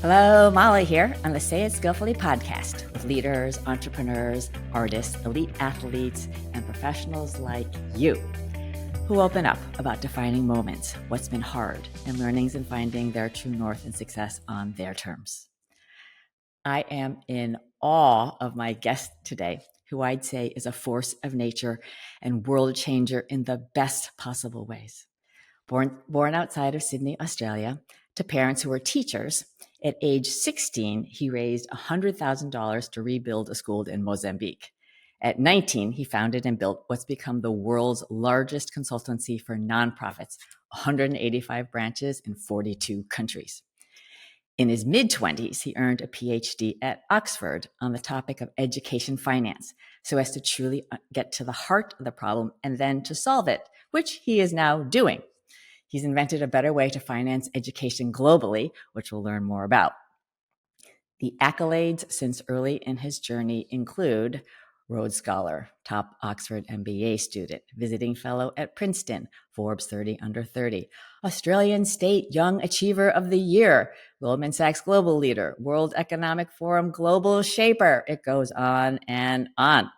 Hello, Molly here on the Say It Skillfully podcast with leaders, entrepreneurs, artists, elite athletes, and professionals like you who open up about defining moments, what's been hard, and learnings and finding their true north and success on their terms. I am in awe of my guest today, who I'd say is a force of nature and world changer in the best possible ways. Born outside of Sydney, Australia, to parents who were teachers, at age 16, he raised $100,000 to rebuild a school in Mozambique. At 19, he founded and built what's become the world's largest consultancy for nonprofits, 185 branches in 42 countries. In his mid-20s, he earned a PhD at Oxford on the topic of education finance, so as to truly get to the heart of the problem and then to solve it, which he is now doing. He's invented a better way to finance education globally, which we'll learn more about. The accolades since early in his journey include Rhodes Scholar, top Oxford MBA student, visiting fellow at Princeton, Forbes 30 under 30, Australian State Young Achiever of the Year, Goldman Sachs Global Leader, World Economic Forum Global Shaper. It goes on and on.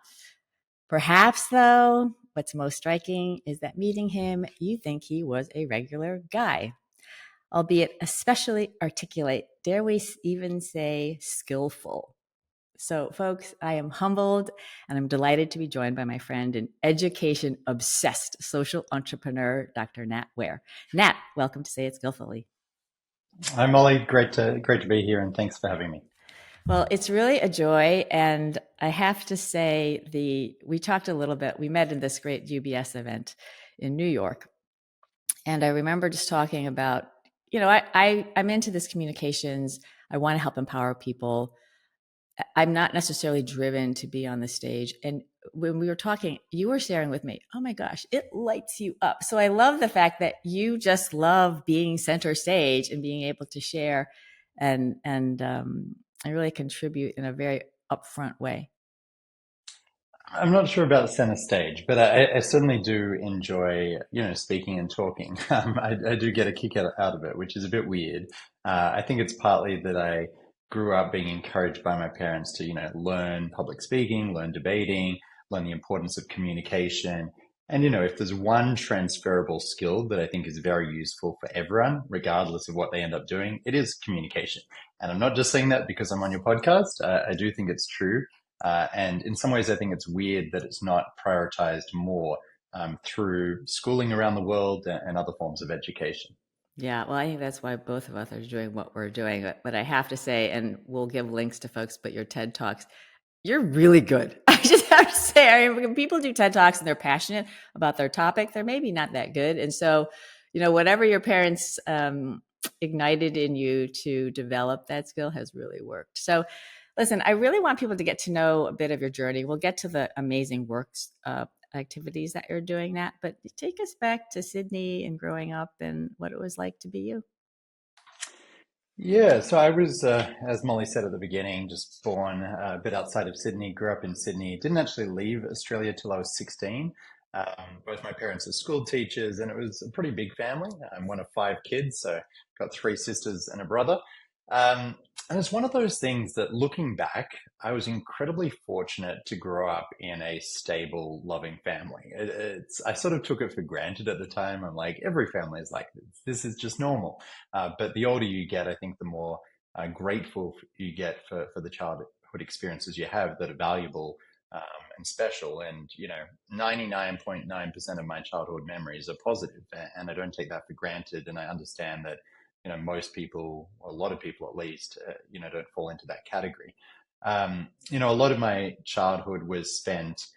Perhaps, though, what's most striking is that meeting him, you think he was a regular guy, albeit especially articulate, dare we even say skillful. So, folks, I am humbled and I'm delighted to be joined by my friend and education-obsessed social entrepreneur, Dr. Nat Ware. Nat, welcome to Say It Skillfully. Hi, Molly. Great to be here, and thanks for having me. Well, it's really a joy, and I have to say, we talked a little bit. We met in this great UBS event in New York, and I remember just talking about, I'm into this communications. I want to help empower people. I'm not necessarily driven to be on the stage. And when we were talking, you were sharing with me, oh my gosh, it lights you up. So I love the fact that you just love being center stage and being able to share and really contribute in a very upfront way. I'm not sure about center stage, but I certainly do enjoy, speaking and talking. I do get a kick out of it, which is a bit weird. I think it's partly that I grew up being encouraged by my parents to, learn public speaking, learn debating, learn the importance of communication. And, if there's one transferable skill that I think is very useful for everyone, regardless of what they end up doing, it is communication. And I'm not just saying that because I'm on your podcast. I do think it's true. And in some ways, I think it's weird that it's not prioritized more through schooling around the world and other forms of education. Yeah, well, I think that's why both of us are doing what we're doing. But I have to say, and we'll give links to folks, but your TED Talks, you're really good. I just have to say, when people do TED Talks and they're passionate about their topic, they're maybe not that good. And so, whatever your parents ignited in you to develop that skill has really worked. So, listen, I really want people to get to know a bit of your journey. We'll get to the amazing works activities that you're doing, Nat, but take us back to Sydney and growing up and what it was like to be you. Yeah, so I was, as Molly said at the beginning, just born a bit outside of Sydney, grew up in Sydney, didn't actually leave Australia till I was 16. Both my parents are school teachers, and it was a pretty big family. I'm one of five kids, so got three sisters and a brother. Um, and it's one of those things that looking back, I was incredibly fortunate to grow up in a stable, loving family. I sort of took it for granted at the time. I'm like, every family is like this. This is just normal. But the older you get, I think the more grateful you get for the childhood experiences you have that are valuable and special. And, 99.9% of my childhood memories are positive, and I don't take that for granted. And I understand that, most people, or a lot of people at least, don't fall into that category. A lot of my childhood was spent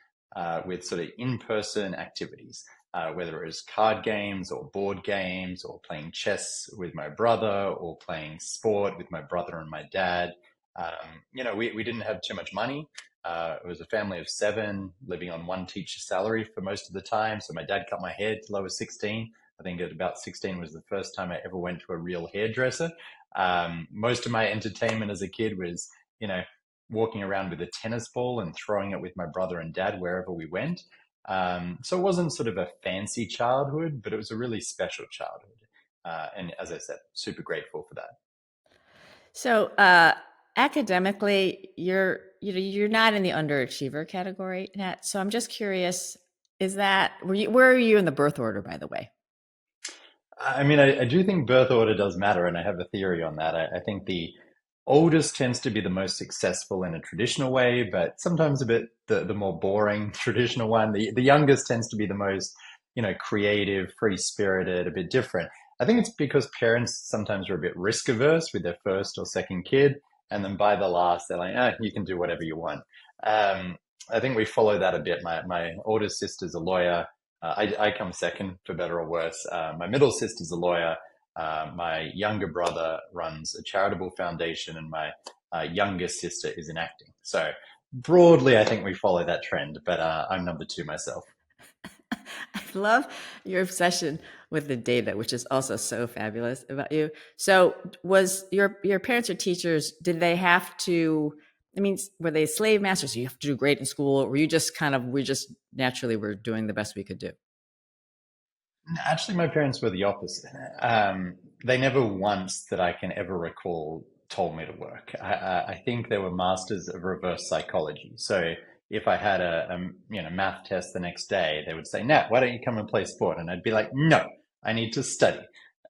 with sort of in-person activities, whether it was card games or board games or playing chess with my brother or playing sport with my brother and my dad. We didn't have too much money. It was a family of seven living on one teacher's salary for most of the time. So my dad cut my hair till I was 16. I think at about 16 was the first time I ever went to a real hairdresser. Most of my entertainment as a kid was, walking around with a tennis ball and throwing it with my brother and dad wherever we went. So it wasn't sort of a fancy childhood, but it was a really special childhood. And as I said, super grateful for that. So, academically, you're not in the underachiever category, Nat. So I'm just curious, where are you in the birth order, by the way? I mean, I do think birth order does matter, and I have a theory on that. I think the oldest tends to be the most successful in a traditional way, but sometimes a bit the more boring traditional one. The youngest tends to be the most, creative, free-spirited, a bit different. I think it's because parents sometimes are a bit risk averse with their first or second kid, and then by the last, they're like, you can do whatever you want. Um, I think we follow that a bit. My oldest sister's a lawyer. I come second, for better or worse. My middle sister's a lawyer. My younger brother runs a charitable foundation, and my youngest sister is in acting. So broadly, I think we follow that trend, but I'm number two myself. I love your obsession with the data, which is also so fabulous about you. So, was your parents or teachers? Did they have to? I mean, were they slave masters? So you have to do great in school, or were you just we just naturally were doing the best we could do? Actually, my parents were the opposite. They never once that I can ever recall told me to work. I think they were masters of reverse psychology. So if I had a math test the next day, they would say, "Nat, why don't you come and play sport?" And I'd be like, "No, I need to study."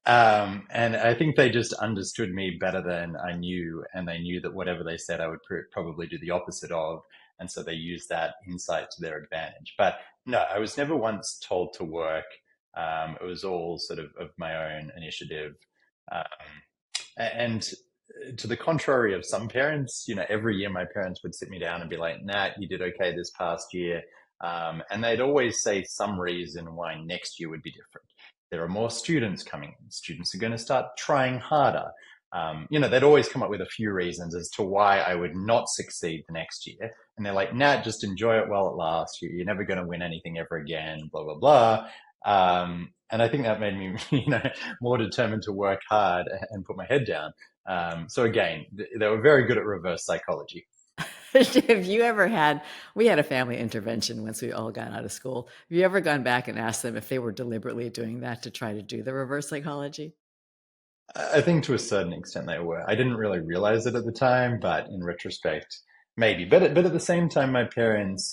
And I think they just understood me better than I knew, and they knew that whatever they said, I would probably do the opposite of. And so they used that insight to their advantage. But no, I was never once told to work. It was all sort of my own initiative. Um, and to the contrary of some parents, every year my parents would sit me down and be like, "Nat, you did okay this past year." And they'd always say some reason why next year would be different. There are more students coming in. Students are going to start trying harder. They'd always come up with a few reasons as to why I would not succeed the next year. And they're like, "Nat, just enjoy it while it lasts. You're never going to win anything ever again, blah, blah, blah." And I think that made me, more determined to work hard and put my head down. So again, they were very good at reverse psychology. Have you ever had? We had a family intervention once we all got out of school. Have you ever gone back and asked them if they were deliberately doing that to try to do the reverse psychology? I think to a certain extent they were. I didn't really realize it at the time, but in retrospect, maybe. But at the same time, my parents,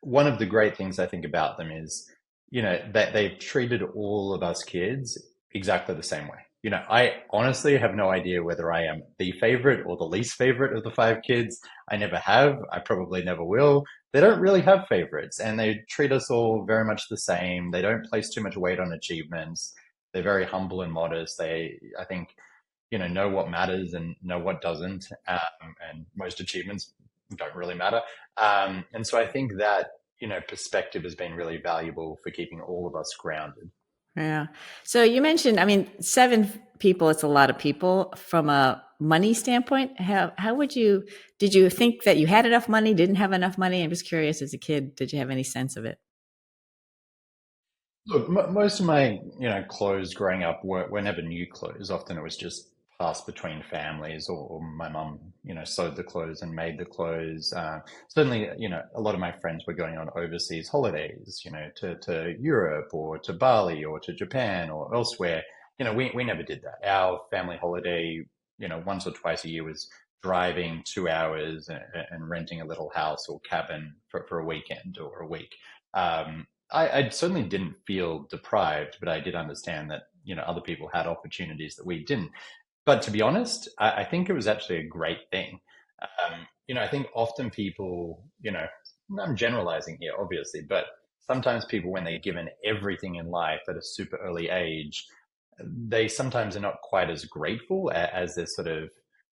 one of the great things I think about them is, that they've treated all of us kids exactly the same way. I honestly have no idea whether I am the favorite or the least favorite of the five kids. I never have. I probably never will. They don't really have favorites, and they treat us all very much the same. They don't place too much weight on achievements. They're very humble and modest. I think, know what matters and know what doesn't. And most achievements don't really matter. And so I think that, perspective has been really valuable for keeping all of us grounded. Yeah. So you mentioned, I mean, seven people, it's a lot of people from a money standpoint. How did you think that you had enough money, didn't have enough money? I'm just curious as a kid, did you have any sense of it? Look, most of my, clothes growing up were never new clothes. Often it was just passed between families, or my mum, sewed the clothes and made the clothes. Certainly, a lot of my friends were going on overseas holidays, to Europe or to Bali or to Japan or elsewhere. We never did that. Our family holiday, once or twice a year was driving 2 hours and renting a little house or cabin for a weekend or a week. I certainly didn't feel deprived, but I did understand that, other people had opportunities that we didn't. But to be honest, I think it was actually a great thing. I think often people, I'm generalizing here, obviously, but sometimes people, when they're given everything in life at a super early age, they sometimes are not quite as grateful as their sort of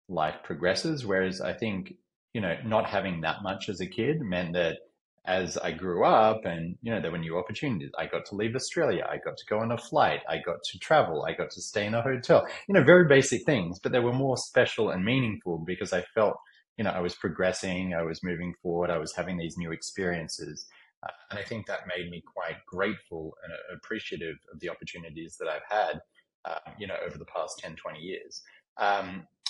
life progresses. Whereas I think, not having that much as a kid meant that as I grew up and, there were new opportunities, I got to leave Australia. I got to go on a flight. I got to travel. I got to stay in a hotel, very basic things, but they were more special and meaningful because I felt, I was progressing, I was moving forward, I was having these new experiences. And I think that made me quite grateful and appreciative of the opportunities that I've had, over the past 10, 20 years.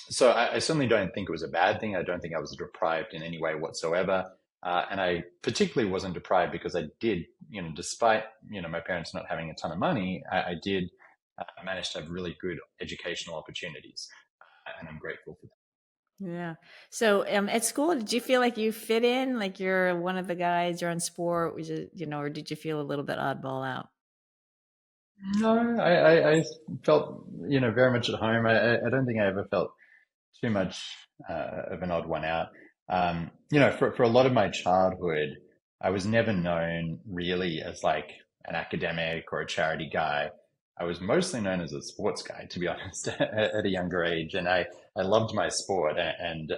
So I certainly don't think it was a bad thing. I don't think I was deprived in any way whatsoever. And I particularly wasn't deprived because I did, despite, my parents not having a ton of money, I did manage to have really good educational opportunities. and I'm grateful for that. Yeah. So at school, did you feel like you fit in? Like you're one of the guys, you're on sport, which is, or did you feel a little bit oddball out? No, I felt, very much at home. I don't think I ever felt too much of an odd one out. For a lot of my childhood, I was never known really as like an academic or a charity guy. I was mostly known as a sports guy, to be honest, at a younger age, and I loved my sport, and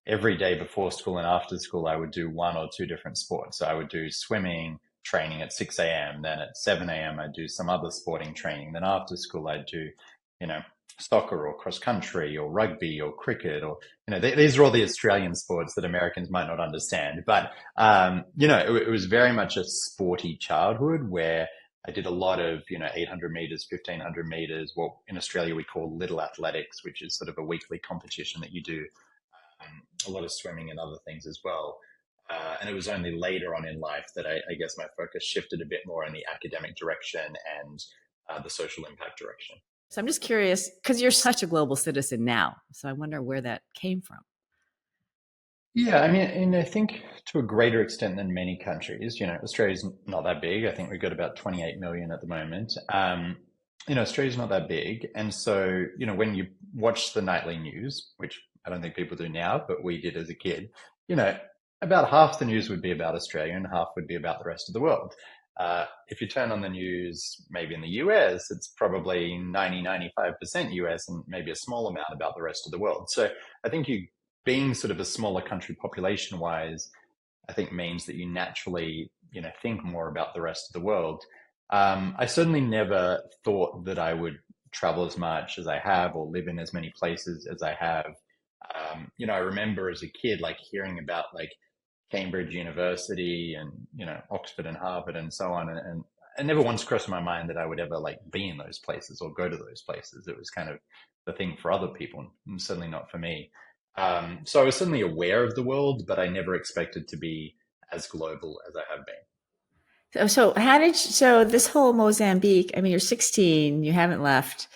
every day before school and after school, I would do one or two different sports. So I would do swimming training at 6 a.m. Then at 7 a.m., I'd do some other sporting training. Then after school, I'd do, you know, soccer or cross country or rugby or cricket or, these are all the Australian sports that Americans might not understand. But, it was very much a sporty childhood where I did a lot of, 800 meters, 1500 meters, what in Australia we call little athletics, which is sort of a weekly competition that you do, a lot of swimming and other things as well. And it was only later on in life that I guess my focus shifted a bit more in the academic direction and the social impact direction. So I'm just curious because you're such a global citizen now. So I wonder where that came from. Yeah, I mean, and I think to a greater extent than many countries, Australia's not that big. I think we've got about 28 million at the moment. Australia's not that big. And so, when you watch the nightly news, which I don't think people do now, but we did as a kid, you know, about half the news would be about Australia and half would be about the rest of the world. If you turn on the news, maybe in the US, it's probably 95% US and maybe a small amount about the rest of the world. So I think you being sort of a smaller country population wise, I think means that you naturally, think more about the rest of the world. I certainly never thought that I would travel as much as I have or live in as many places as I have. I remember as a kid, like hearing about like Cambridge University and, Oxford and Harvard and so on. And it never once crossed my mind that I would ever like be in those places or go to those places. It was kind of the thing for other people, and certainly not for me. So I was certainly aware of the world, but I never expected to be as global as I have been. So this whole Mozambique, I mean, you're 16, you haven't left,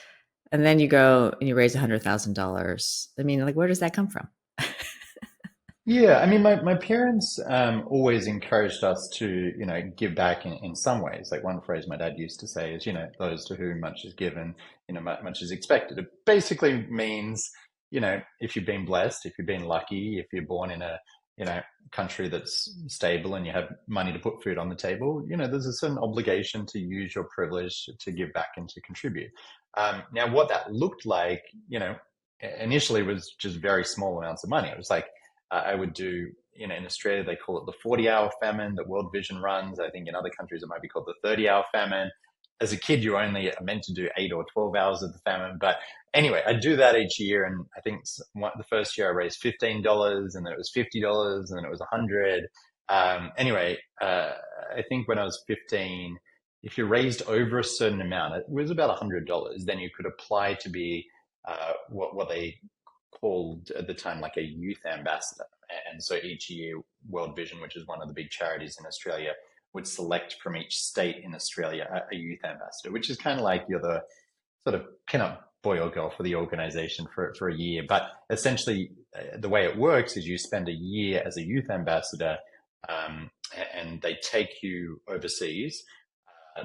and then you go and you raise $100,000. I mean, like, where does that come from? Yeah, I mean, my parents always encouraged us to, give back in some ways. Like one phrase my dad used to say is, those to whom much is given, much is expected. It basically means, if you've been blessed, if you've been lucky, if you're born in a, country that's stable and you have money to put food on the table, there's a certain obligation to use your privilege to give back and to contribute. Now, what that looked like, initially was just very small amounts of money. It was like, I would do, in Australia, they call it the 40-hour famine that World Vision runs. I think in other countries, it might be called the 30-hour famine. As a kid, you only meant to do 8 or 12 hours of the famine. But anyway, I do that each year. And I think the first year I raised $15 and then it was $50 and then it was 100. I think when I was 15, if you raised over a certain amount, it was about $100, then you could apply to be what they called at the time like a youth ambassador. And so each year, World Vision, which is one of the big charities in Australia, would select from each state in Australia a youth ambassador, which is kind of like you're the sort of pin-up boy or girl for the organization for a year. But essentially, the way it works is you spend a year as a youth ambassador, and they take you overseas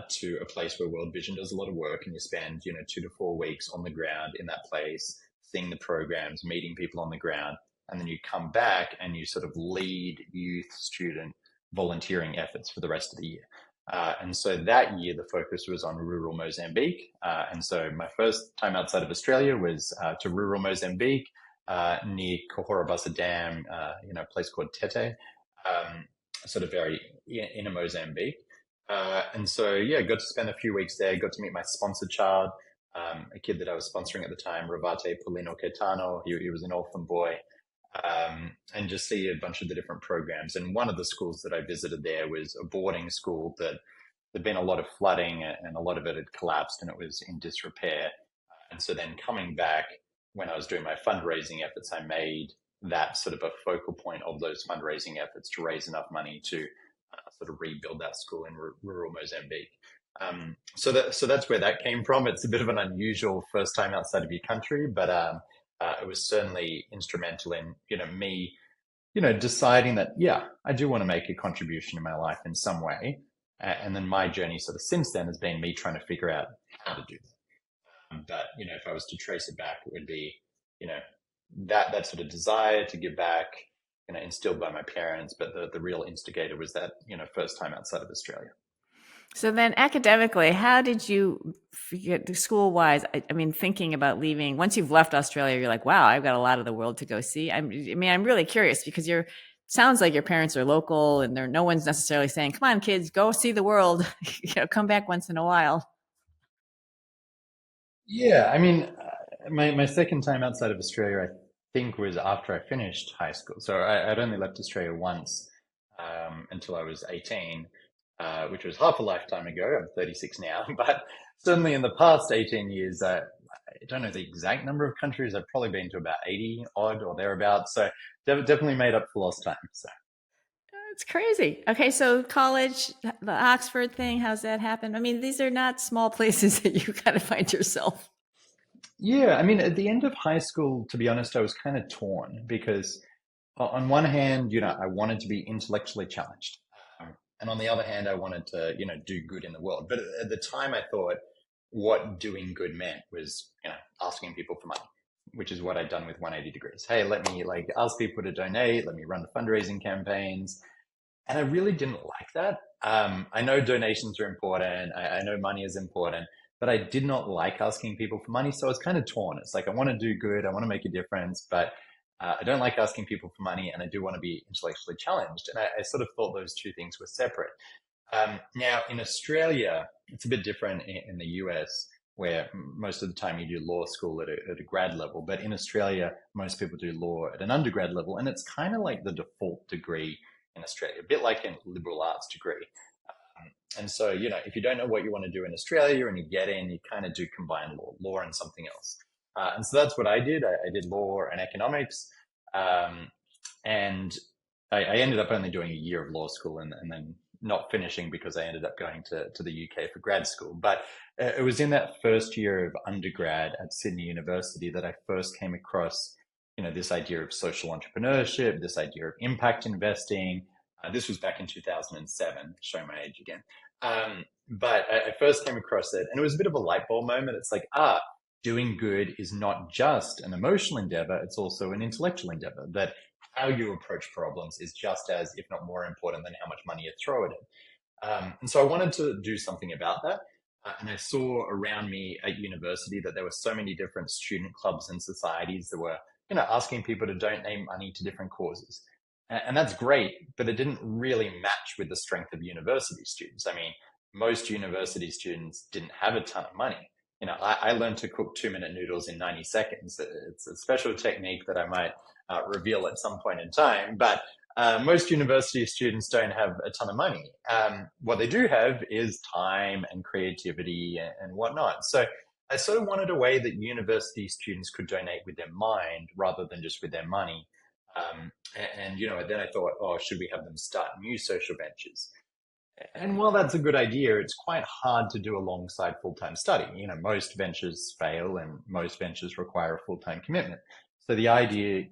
to a place where World Vision does a lot of work, and you spend 2 to 4 weeks on the ground in that place, seeing the programs, meeting people on the ground, and then you come back and you sort of lead youth, student, volunteering efforts for the rest of the year. And so that year, the focus was on rural Mozambique. And so my first time outside of Australia was to rural Mozambique, near Kohorobasa Dam, a place called Tete, sort of very inner Mozambique. And so, yeah, got to spend a few weeks there, got to meet my sponsored child, a kid that I was sponsoring at the time, Ravate Polino Caetano. He was an orphan boy, and just see a bunch of the different programs. And one of the schools that I visited there was a boarding school that there'd been a lot of flooding and a lot of it had collapsed and it was in disrepair. And so then coming back, when I was doing my fundraising efforts, I made that sort of a focal point of those fundraising efforts to raise enough money to sort of rebuild that school in rural Mozambique. So that's where that came from. It's a bit of an unusual first time outside of your country, but it was certainly instrumental in, me, deciding that, yeah, I do want to make a contribution in my life in some way. And then my journey sort of since then has been me trying to figure out how to do that. But, if I was to trace it back, it would be, you know, that sort of desire to give back, instilled by my parents. But the real instigator was that, first time outside of Australia. So then academically, how did you get school-wise? I mean, thinking about leaving, once you've left Australia, you're like, wow, I've got a lot of the world to go see. I'm really curious because sounds like your parents are local and no one's necessarily saying, come on, kids, go see the world, come back once in a while. Yeah, I mean, my second time outside of Australia, I think, was after I finished high school. So I'd only left Australia once until I was 18, which was half a lifetime ago. I'm 36 now, but certainly in the past 18 years, I don't know the exact number of countries. I've probably been to about 80 odd or thereabouts. So definitely made up for lost time. So. It's crazy. Okay, so college, the Oxford thing, how's that happen? I mean, these are not small places that you kind of find yourself. Yeah, I mean, at the end of high school, to be honest, I was kind of torn because on one hand, I wanted to be intellectually challenged. And on the other hand, I wanted to, do good in the world. But at the time, I thought what doing good meant was, asking people for money, which is what I'd done with 180 Degrees. Hey, let me ask people to donate, let me run fundraising campaigns. And I really didn't like that. I know donations are important. I know money is important, but I did not like asking people for money. So I was kind of torn. It's like, I want to do good. I want to make a difference, but I don't like asking people for money, and I do want to be intellectually challenged. And I sort of thought those two things were separate. Now, in Australia, it's a bit different in the US, where most of the time you do law school at a grad level. But in Australia, most people do law at an undergrad level. And it's kind of like the default degree in Australia, a bit like a liberal arts degree. And so, if you don't know what you want to do in Australia and you get in, you kind of do combine law and something else. And so that's what I did. I did law and economics. And I ended up only doing a year of law school and then not finishing because I ended up going to the UK for grad school. But it was in that first year of undergrad at Sydney University that I first came across, this idea of social entrepreneurship, this idea of impact investing. This was back in 2007, showing my age again. But I first came across it, and it was a bit of a light bulb moment. It's like, doing good is not just an emotional endeavor, it's also an intellectual endeavor. That how you approach problems is just as, if not more important than how much money you throw at it. And so I wanted to do something about that. And I saw around me at university that there were so many different student clubs and societies that were, asking people to donate money to different causes. And that's great, but it didn't really match with the strength of university students. I mean, most university students didn't have a ton of money. I learned to cook 2-minute noodles in 90 seconds. It's a special technique that I might reveal at some point in time. But most university students don't have a ton of money. What they do have is time and creativity and whatnot. So I sort of wanted a way that university students could donate with their mind rather than just with their money. Then I thought, should we have them start new social ventures? And while that's a good idea, it's quite hard to do alongside full-time study. Most ventures fail and most ventures require a full-time commitment. So the idea,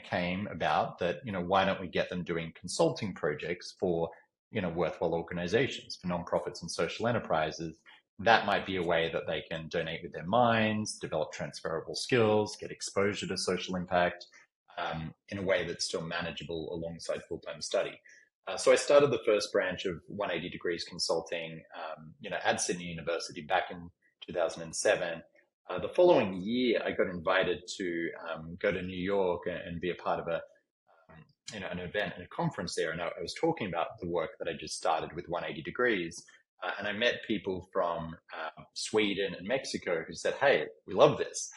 came about that, why don't we get them doing consulting projects for, worthwhile organizations, for nonprofits and social enterprises. That might be a way that they can donate with their minds, develop transferable skills, get exposure to social impact in a way that's still manageable alongside full-time study. So I started the first branch of 180 Degrees Consulting, at Sydney University back in 2007. The following year, I got invited to go to New York and be a part of an event and a conference there. And I was talking about the work that I just started with 180 Degrees. And I met people from Sweden and Mexico who said, hey, we love this.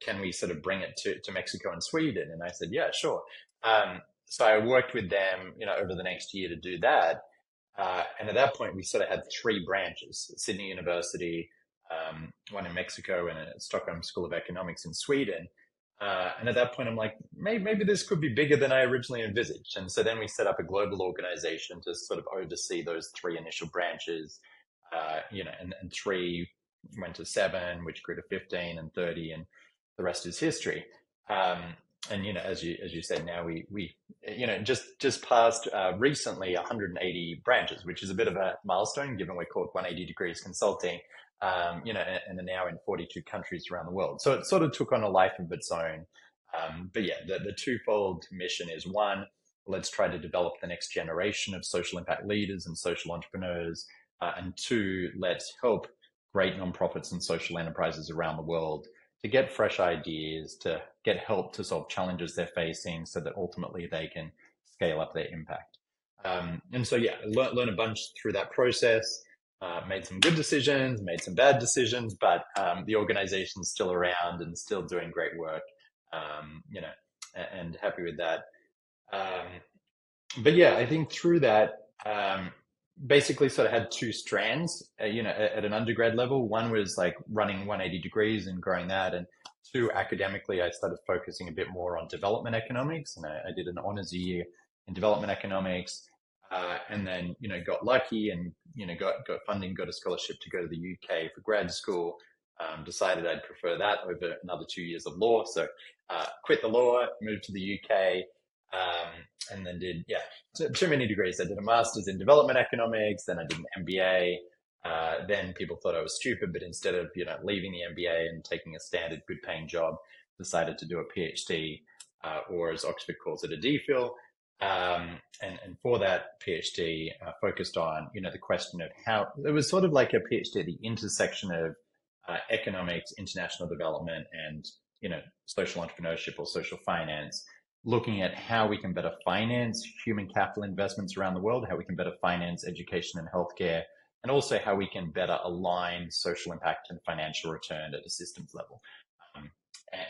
Can we sort of bring it to Mexico and Sweden? And I said, yeah, sure. So I worked with them, over the next year to do that. And at that point, we sort of had 3 branches: Sydney University, one in Mexico, and a Stockholm School of Economics in Sweden. And at that point, I'm like, maybe this could be bigger than I originally envisaged. And so then we set up a global organization to sort of oversee those 3 initial branches, and 3 went to 7, which grew to 15 and 30. And the rest is history. And as you said, now we just passed recently 180 branches, which is a bit of a milestone given we're called 180 Degrees Consulting. And are now in 42 countries around the world. So it sort of took on a life of its own. But yeah, the twofold mission is, one, let's try to develop the next generation of social impact leaders and social entrepreneurs. And two, let's help great nonprofits and social enterprises around the world to get fresh ideas, to get help to solve challenges they're facing so that ultimately they can scale up their impact. And so, yeah, learn a bunch through that process. Made some good decisions, made some bad decisions, but the organization's still around and still doing great work, and happy with that. But yeah, I think through that, basically sort of had two strands, at an undergrad level. One was like running 180 degrees and growing that. And two, academically, I started focusing a bit more on development economics. And I did an honors year in development economics. And then, got lucky and, got funding, got a scholarship to go to the UK for grad school. Decided I'd prefer that over another 2 years of law. So quit the law, moved to the UK, and then did, too many degrees. I did a master's in development economics, then I did an MBA. Then people thought I was stupid, but instead of, leaving the MBA and taking a standard good paying job, decided to do a PhD, or as Oxford calls it, a DPhil. And for that PhD, focused on, the question of how it was sort of like a PhD at the intersection of economics, international development, and, social entrepreneurship or social finance, looking at how we can better finance human capital investments around the world, how we can better finance education and healthcare, and also how we can better align social impact and financial return at a systems level.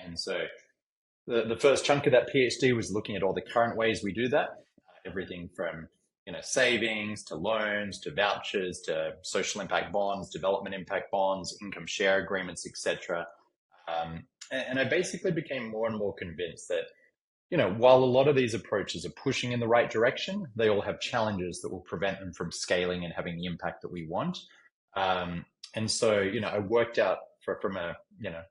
And so the first chunk of that PhD was looking at all the current ways we do that, everything from savings to loans to vouchers to social impact bonds, development impact bonds, income share agreements, etc. And I basically became more and more convinced that while a lot of these approaches are pushing in the right direction, they all have challenges that will prevent them from scaling and having the impact that we want. And so I worked out from a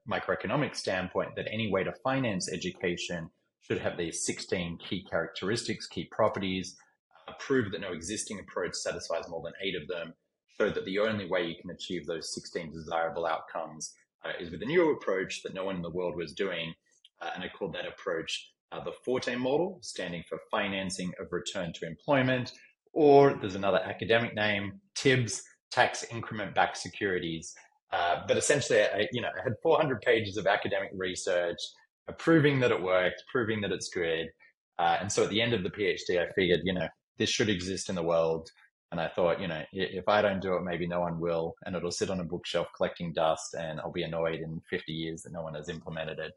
microeconomic standpoint that any way to finance education should have these 16 key characteristics, key properties, prove that no existing approach satisfies more than 8 of them, show that the only way you can achieve those 16 desirable outcomes is with a new approach that no one in the world was doing. And I called that approach the Forte model, standing for Financing of Return to Employment, or there's another academic name, TIBS, Tax Increment Backed Securities. But essentially, I had 400 pages of academic research proving that it worked, proving that it's good. And so at the end of the PhD, I figured, this should exist in the world. And I thought, if I don't do it, maybe no one will. And it'll sit on a bookshelf collecting dust, and I'll be annoyed in 50 years that no one has implemented it.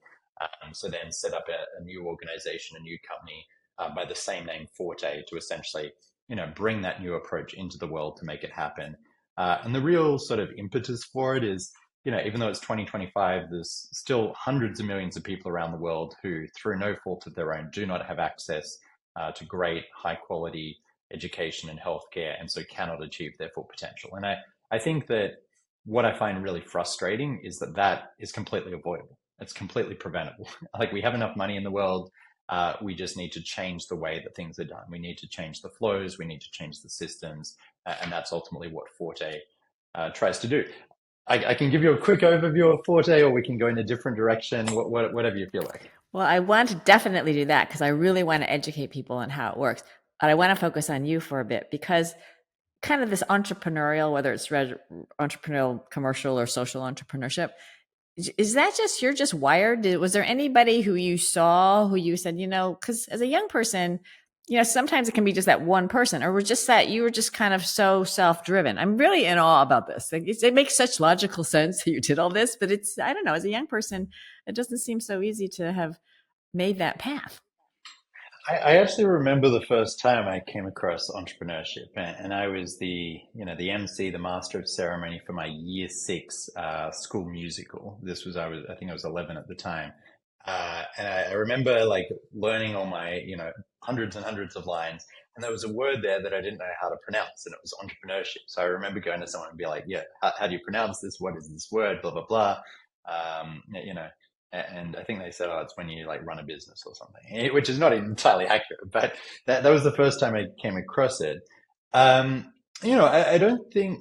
So then set up a new organization, a new company by the same name, Forte, to essentially, bring that new approach into the world to make it happen. And the real sort of impetus for it is, even though it's 2025, there's still hundreds of millions of people around the world who, through no fault of their own, do not have access to great, high quality education and healthcare, and so cannot achieve their full potential. And I think that what I find really frustrating is that is completely avoidable. It's completely preventable. Like, we have enough money in the world. We just need to change the way that things are done. We need to change the flows. We need to change the systems. And that's ultimately what Forte tries to do. I can give you a quick overview of Forte, or we can go in a different direction, whatever you feel like. Well, I want to definitely do that because I really want to educate people on how it works. But I want to focus on you for a bit, because kind of this entrepreneurial, whether it's entrepreneurial, commercial, or social entrepreneurship, is that just, you're just wired? Was there anybody who you saw who you said, because as a young person, sometimes it can be just that one person, or was just that you were just kind of so self-driven? I'm really in awe about this. Like, it makes such logical sense that you did all this, but I don't know, as a young person, it doesn't seem so easy to have made that path. I actually remember the first time I came across entrepreneurship, and I was the MC, the master of ceremony for my year 6 school musical. I think I was 11 at the time. And I remember learning all my, hundreds and hundreds of lines. And there was a word there that I didn't know how to pronounce, and it was entrepreneurship. So I remember going to someone and be like, how do you pronounce this? What is this word? Blah, blah, blah. And I think they said, oh, it's when you like run a business or something, which is not entirely accurate, but that was the first time I came across it. Um, I don't think,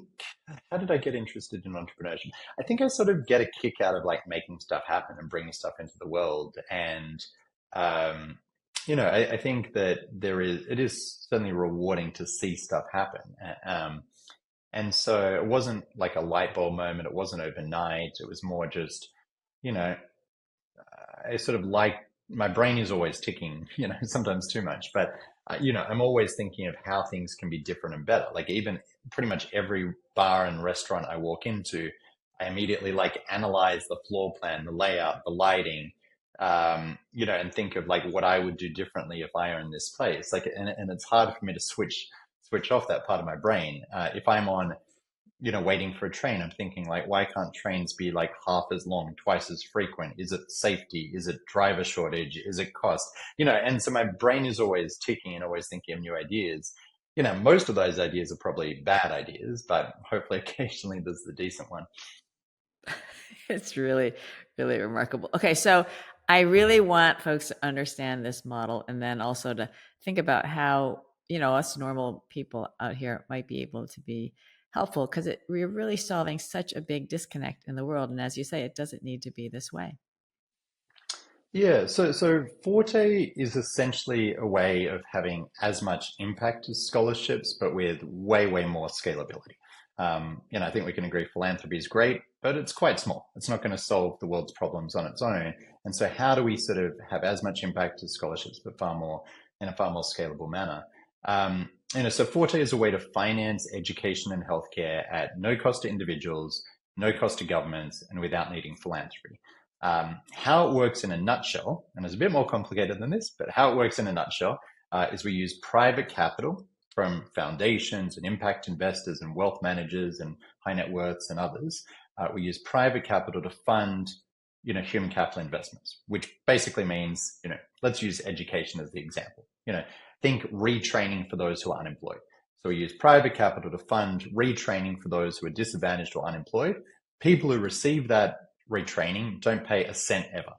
how did I get interested in entrepreneurship? I think I sort of get a kick out of like making stuff happen and bringing stuff into the world. And, um, I think that it is certainly rewarding to see stuff happen. And so it wasn't like a light bulb moment. It wasn't overnight. It was more just, you know, I sort of like my brain is always ticking, sometimes too much, but I'm always thinking of how things can be different and better. Like even pretty much every bar and restaurant I walk into, I immediately like analyze the floor plan, the layout, the lighting, and think of like what I would do differently if I owned this place. Like, and it's hard for me to switch off that part of my brain. If I'm on waiting for a train, I'm thinking like, why can't trains be like half as long, twice as frequent? Is it safety? Is it driver shortage? Is it cost? And so my brain is always ticking and always thinking of new ideas. Most of those ideas are probably bad ideas, but hopefully occasionally there's the decent one. It's really, really remarkable. Okay, so I really want folks to understand this model and then also to think about how, us normal people out here might be able to be helpful, because we're really solving such a big disconnect in the world. And as you say, it doesn't need to be this way. Yeah, so Forte is essentially a way of having as much impact as scholarships, but with way, way more scalability. I think we can agree philanthropy is great, but it's quite small. It's not going to solve the world's problems on its own. And so how do we sort of have as much impact as scholarships, but in a far more scalable manner? So Forte is a way to finance education and healthcare at no cost to individuals, no cost to governments, and without needing philanthropy. How it works in a nutshell, and it's a bit more complicated than this, but how it works in a nutshell is we use private capital from foundations and impact investors and wealth managers and high net worths and others. We use private capital to fund, human capital investments, which basically means, let's use education as the example. Think retraining for those who are unemployed. So we use private capital to fund retraining for those who are disadvantaged or unemployed. People who receive that retraining don't pay a cent ever.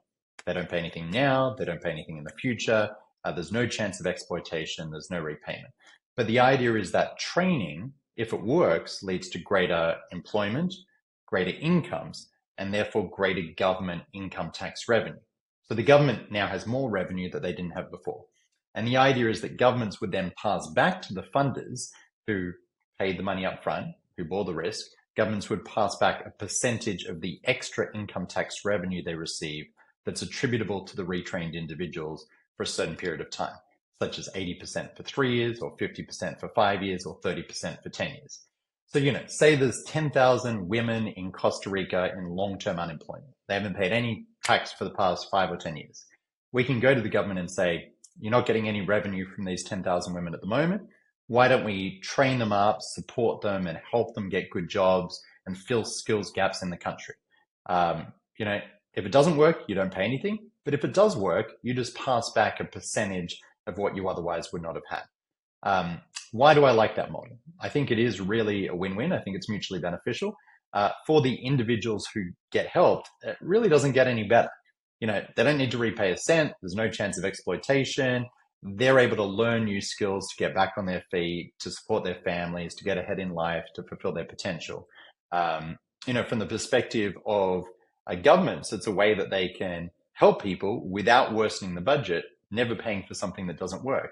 They don't pay anything now. They don't pay anything in the future. There's no chance of exploitation. There's no repayment. But the idea is that training, if it works, leads to greater employment, greater incomes, and therefore greater government income tax revenue. So the government now has more revenue that they didn't have before. And the idea is that governments would then pass back to the funders who paid the money up front, who bore the risk. Governments would pass back a percentage of the extra income tax revenue they receive that's attributable to the retrained individuals for a certain period of time, such as 80% for 3 years or 50% for 5 years or 30% for 10 years. So, say there's 10,000 women in Costa Rica in long-term unemployment. They haven't paid any tax for the past 5 or 10 years. We can go to the government and say, you're not getting any revenue from these 10,000 women at the moment. Why don't we train them up, support them, and help them get good jobs and fill skills gaps in the country? If it doesn't work, you don't pay anything. But if it does work, you just pass back a percentage of what you otherwise would not have had. Why do I like that model? I think it is really a win-win. I think it's mutually beneficial. For the individuals who get helped, it really doesn't get any better. They don't need to repay a cent. There's no chance of exploitation. They're able to learn new skills to get back on their feet, to support their families, to get ahead in life, to fulfill their potential. From the perspective of governments, it's a way that they can help people without worsening the budget, never paying for something that doesn't work.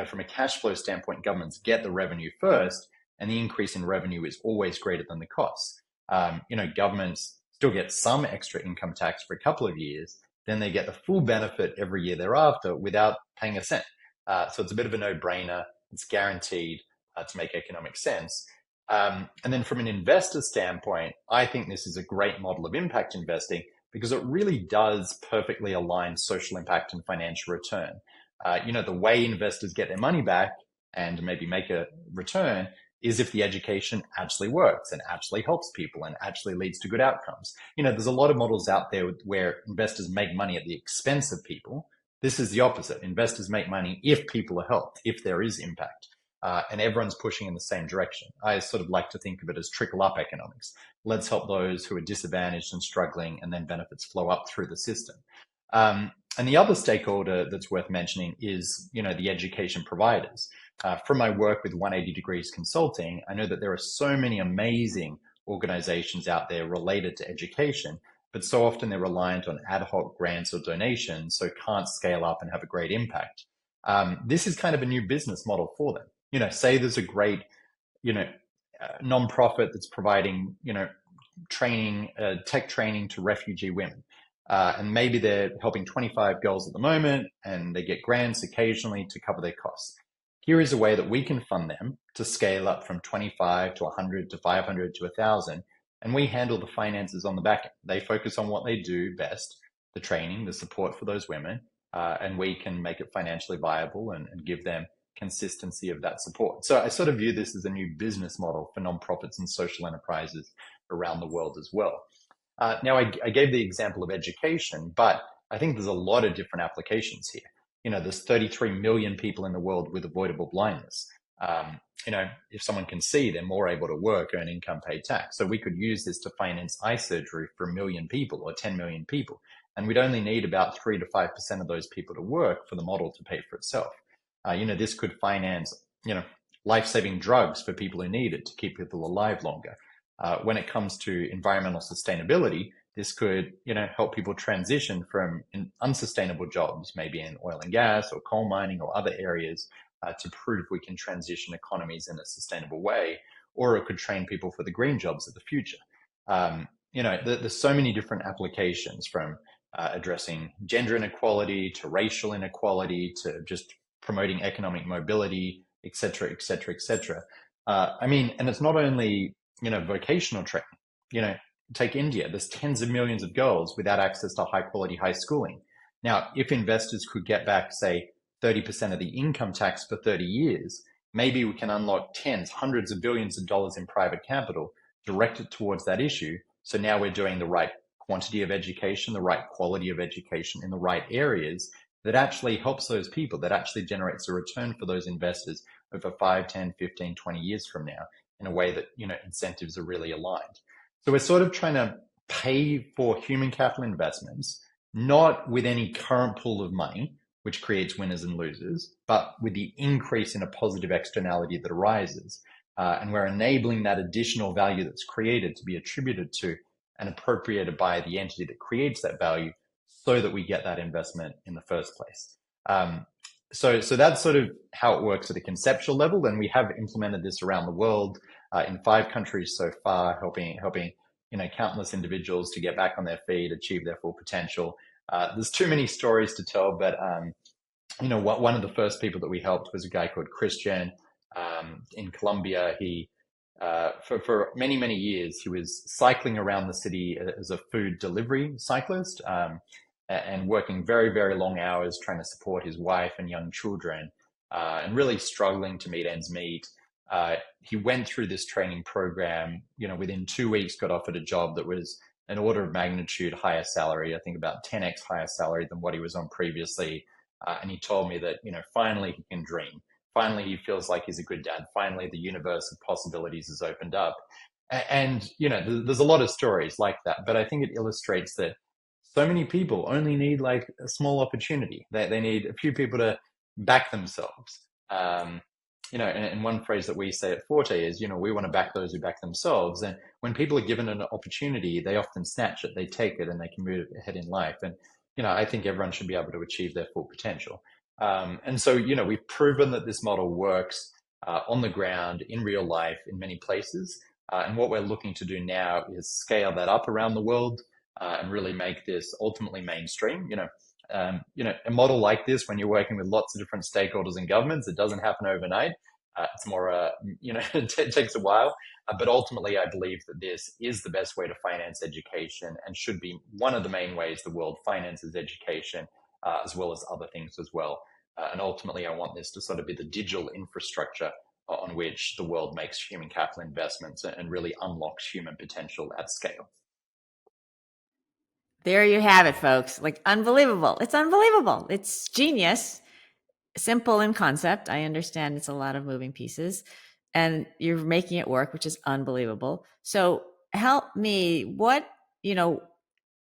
From a cash flow standpoint, governments get the revenue first, and the increase in revenue is always greater than the costs. Governments still get some extra income tax for a couple of years, then they get the full benefit every year thereafter without paying a cent. So it's a bit of a no-brainer. It's guaranteed to make economic sense. And then from an investor standpoint, I think this is a great model of impact investing because it really does perfectly align social impact and financial return. The way investors get their money back and maybe make a return is if the education actually works and actually helps people and actually leads to good outcomes. There's a lot of models out there where investors make money at the expense of people. This is the opposite. Investors make money if people are helped, if there is impact. and everyone's pushing in the same direction. I sort of like to think of it as trickle up economics. Let's help those who are disadvantaged and struggling, and then benefits flow up through the system. And the other stakeholder that's worth mentioning is, the education providers. From my work with 180 Degrees Consulting, I know that there are so many amazing organizations out there related to education, but so often they're reliant on ad hoc grants or donations, so can't scale up and have a great impact. This is kind of a new business model for them. Say there's a great, nonprofit that's providing, training, tech training to refugee women. And maybe they're helping 25 girls at the moment, and they get grants occasionally to cover their costs. Here is a way that we can fund them to scale up from 25 to 100 to 500 to 1,000. And we handle the finances on the back end. They focus on what they do best, the training, the support for those women, and we can make it financially viable and give them consistency of that support. So I sort of view this as a new business model for nonprofits and social enterprises around the world as well. Now, I gave the example of education, but I think there's a lot of different applications here. There's 33 million people in the world with avoidable blindness. If someone can see, they're more able to work, earn income, pay tax. So we could use this to finance eye surgery for 1 million people or 10 million people. And we'd only need about 3 to 5% of those people to work for the model to pay for itself. This could finance, life-saving drugs for people who need it to keep people alive longer. When it comes to environmental sustainability, this could, help people transition from unsustainable jobs, maybe in oil and gas or coal mining or other areas, to prove we can transition economies in a sustainable way. Or it could train people for the green jobs of the future. There's so many different applications, from addressing gender inequality to racial inequality to just promoting economic mobility, et cetera, et cetera, et cetera. And it's not only vocational training. Take India. There's tens of millions of girls without access to high quality high schooling. Now, if investors could get back, say, 30% of the income tax for 30 years, maybe we can unlock tens, hundreds of billions of dollars in private capital directed towards that issue. So now we're doing the right quantity of education, the right quality of education in the right areas that actually helps those people, that actually generates a return for those investors over 5, 10, 15, 20 years from now, in a way that, incentives are really aligned. So we're sort of trying to pay for human capital investments, not with any current pool of money, which creates winners and losers, but with the increase in a positive externality that arises. And we're enabling that additional value that's created to be attributed to and appropriated by the entity that creates that value, so that we get that investment in the first place. So that's sort of how it works at a conceptual level. And we have implemented this around the world in 5 countries so far, helping countless individuals to get back on their feet, achieve their full potential. There's too many stories to tell, but one of the first people that we helped was a guy called Christian in Colombia. He for many, many years, he was cycling around the city as a food delivery cyclist, and working very, very long hours trying to support his wife and young children, and really struggling to meet ends meet. He went through this training program, within 2 weeks got offered a job that was an order of magnitude higher salary, I think about 10x higher salary than what he was on previously. And he told me that, finally he can dream. Finally, he feels like he's a good dad. Finally, the universe of possibilities has opened up. And, there's a lot of stories like that, but I think it illustrates that so many people only need like a small opportunity. They need a few people to back themselves. And one phrase that we say at Forte is, we want to back those who back themselves. And when people are given an opportunity, they often snatch it, they take it, and they can move ahead in life. And, I think everyone should be able to achieve their full potential. And so, we've proven that this model works on the ground, in real life, in many places. And what we're looking to do now is scale that up around the world, and really make this ultimately mainstream. A model like this, when you're working with lots of different stakeholders and governments, it doesn't happen overnight. It's more, it takes a while. But ultimately, I believe that this is the best way to finance education, and should be one of the main ways the world finances education, as well as other things as well. And ultimately, I want this to sort of be the digital infrastructure on which the world makes human capital investments and really unlocks human potential at scale. There you have it, folks. Like, unbelievable. It's unbelievable. It's genius. simple in concept. I understand it's a lot of moving pieces and you're making it work, which is unbelievable. So help me, you know,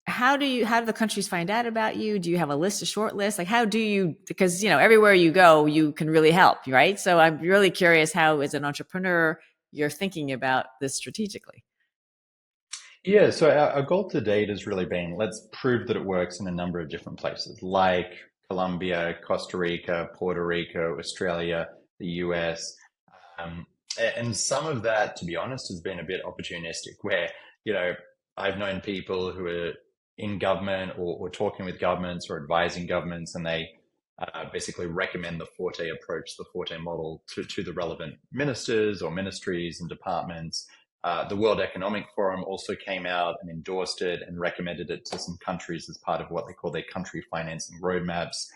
how do the countries find out about you? Do you have a list, a short list? Like how do you, because, everywhere you go, you can really help, right? So I'm really curious how, as an entrepreneur, you're thinking about this strategically. Yeah, so our goal to date has really been let's prove that it works in a number of different places, like Colombia, Costa Rica, Puerto Rico, Australia, the US. Um, and some of that, to be honest, has been a bit opportunistic, where, you know, I've known people who are in government or talking with governments or advising governments, and they basically recommend the Forte approach, the Forte model to the relevant ministers or ministries and departments. The World Economic Forum also came out and endorsed it and recommended it to some countries as part of what they call their country financing roadmaps.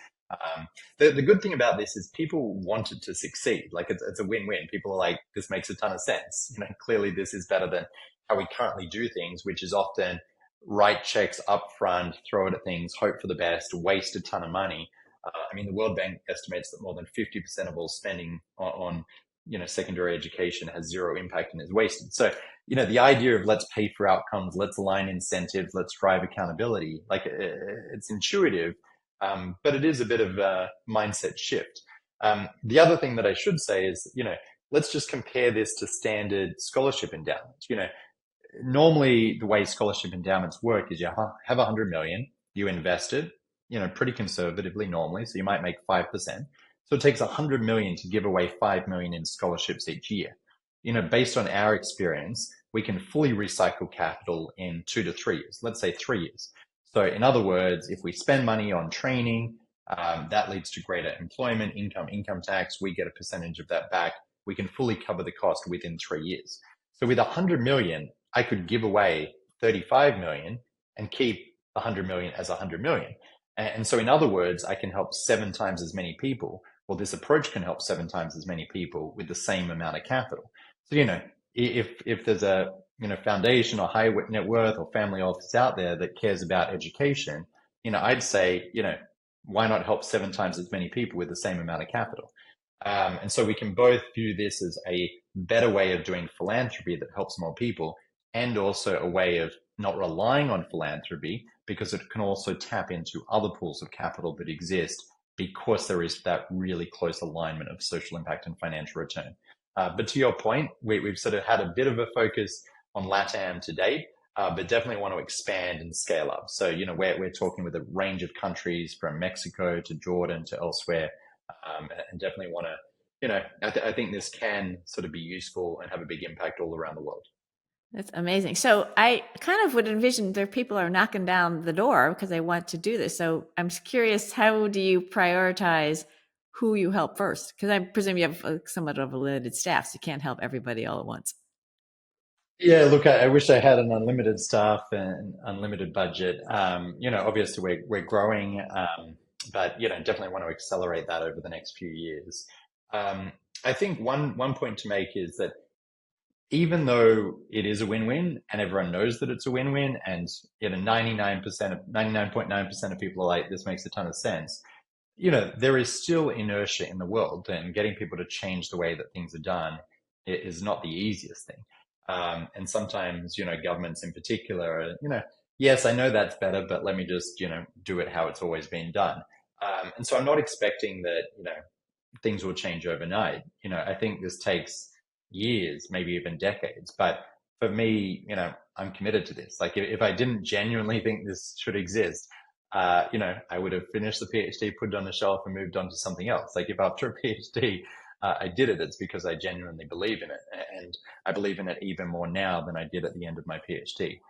The good thing about this is people want it to succeed. Like it's a win-win. People are like, this makes a ton of sense. Clearly this is better than how we currently do things, which is often write checks up front, throw it at things, hope for the best, waste a ton of money. I mean, the World Bank estimates that more than 50% of all spending on secondary education has zero impact and is wasted. So, the idea of let's pay for outcomes, let's align incentives, let's drive accountability, like it's intuitive, but it is a bit of a mindset shift. The other thing that I should say is, let's just compare this to standard scholarship endowments. Normally the way scholarship endowments work is you have 100 million, you invest it, pretty conservatively normally. So you might make 5%. So it takes 100 million to give away 5 million in scholarships each year. Based on our experience, we can fully recycle capital in 2 to 3 years, let's say 3 years. So in other words, if we spend money on training, that leads to greater employment, income tax, we get a percentage of that back. We can fully cover the cost within 3 years. So with 100 million, I could give away 35 million and keep 100 million as 100 million. And so in other words, I can help 7 times as many people. Well, this approach can help 7 times as many people with the same amount of capital. So, if there's a, foundation or high net worth or family office out there that cares about education, I'd say, why not help 7 times as many people with the same amount of capital? And so we can both view this as a better way of doing philanthropy that helps more people, and also a way of not relying on philanthropy because it can also tap into other pools of capital that exist because there is that really close alignment of social impact and financial return. But to your point, we've sort of had a bit of a focus on LATAM to date, but definitely want to expand and scale up. So, we're talking with a range of countries from Mexico to Jordan to elsewhere, and definitely want to, I think this can sort of be useful and have a big impact all around the world. That's amazing. So I kind of would envision there people are knocking down the door because they want to do this. So I'm curious, how do you prioritize who you help first? Because I presume you have somewhat of a limited staff, so you can't help everybody all at once. Yeah, look, I wish I had an unlimited staff and unlimited budget. Obviously we're growing, but definitely want to accelerate that over the next few years. I think one point to make is that even though it is a win-win and everyone knows that it's a win-win, and 99.9% of people are like, this makes a ton of sense. There is still inertia in the world, and getting people to change the way that things are done is not the easiest thing. And sometimes, governments in particular are, yes, I know that's better, but let me just, do it how it's always been done. And so I'm not expecting that, things will change overnight. I think this takes years, maybe even decades. But for me, I'm committed to this. Like if I didn't genuinely think this should exist, I would have finished the PhD, put it on the shelf and moved on to something else. Like if after a PhD, I did it, it's because I genuinely believe in it. And I believe in it even more now than I did at the end of my PhD.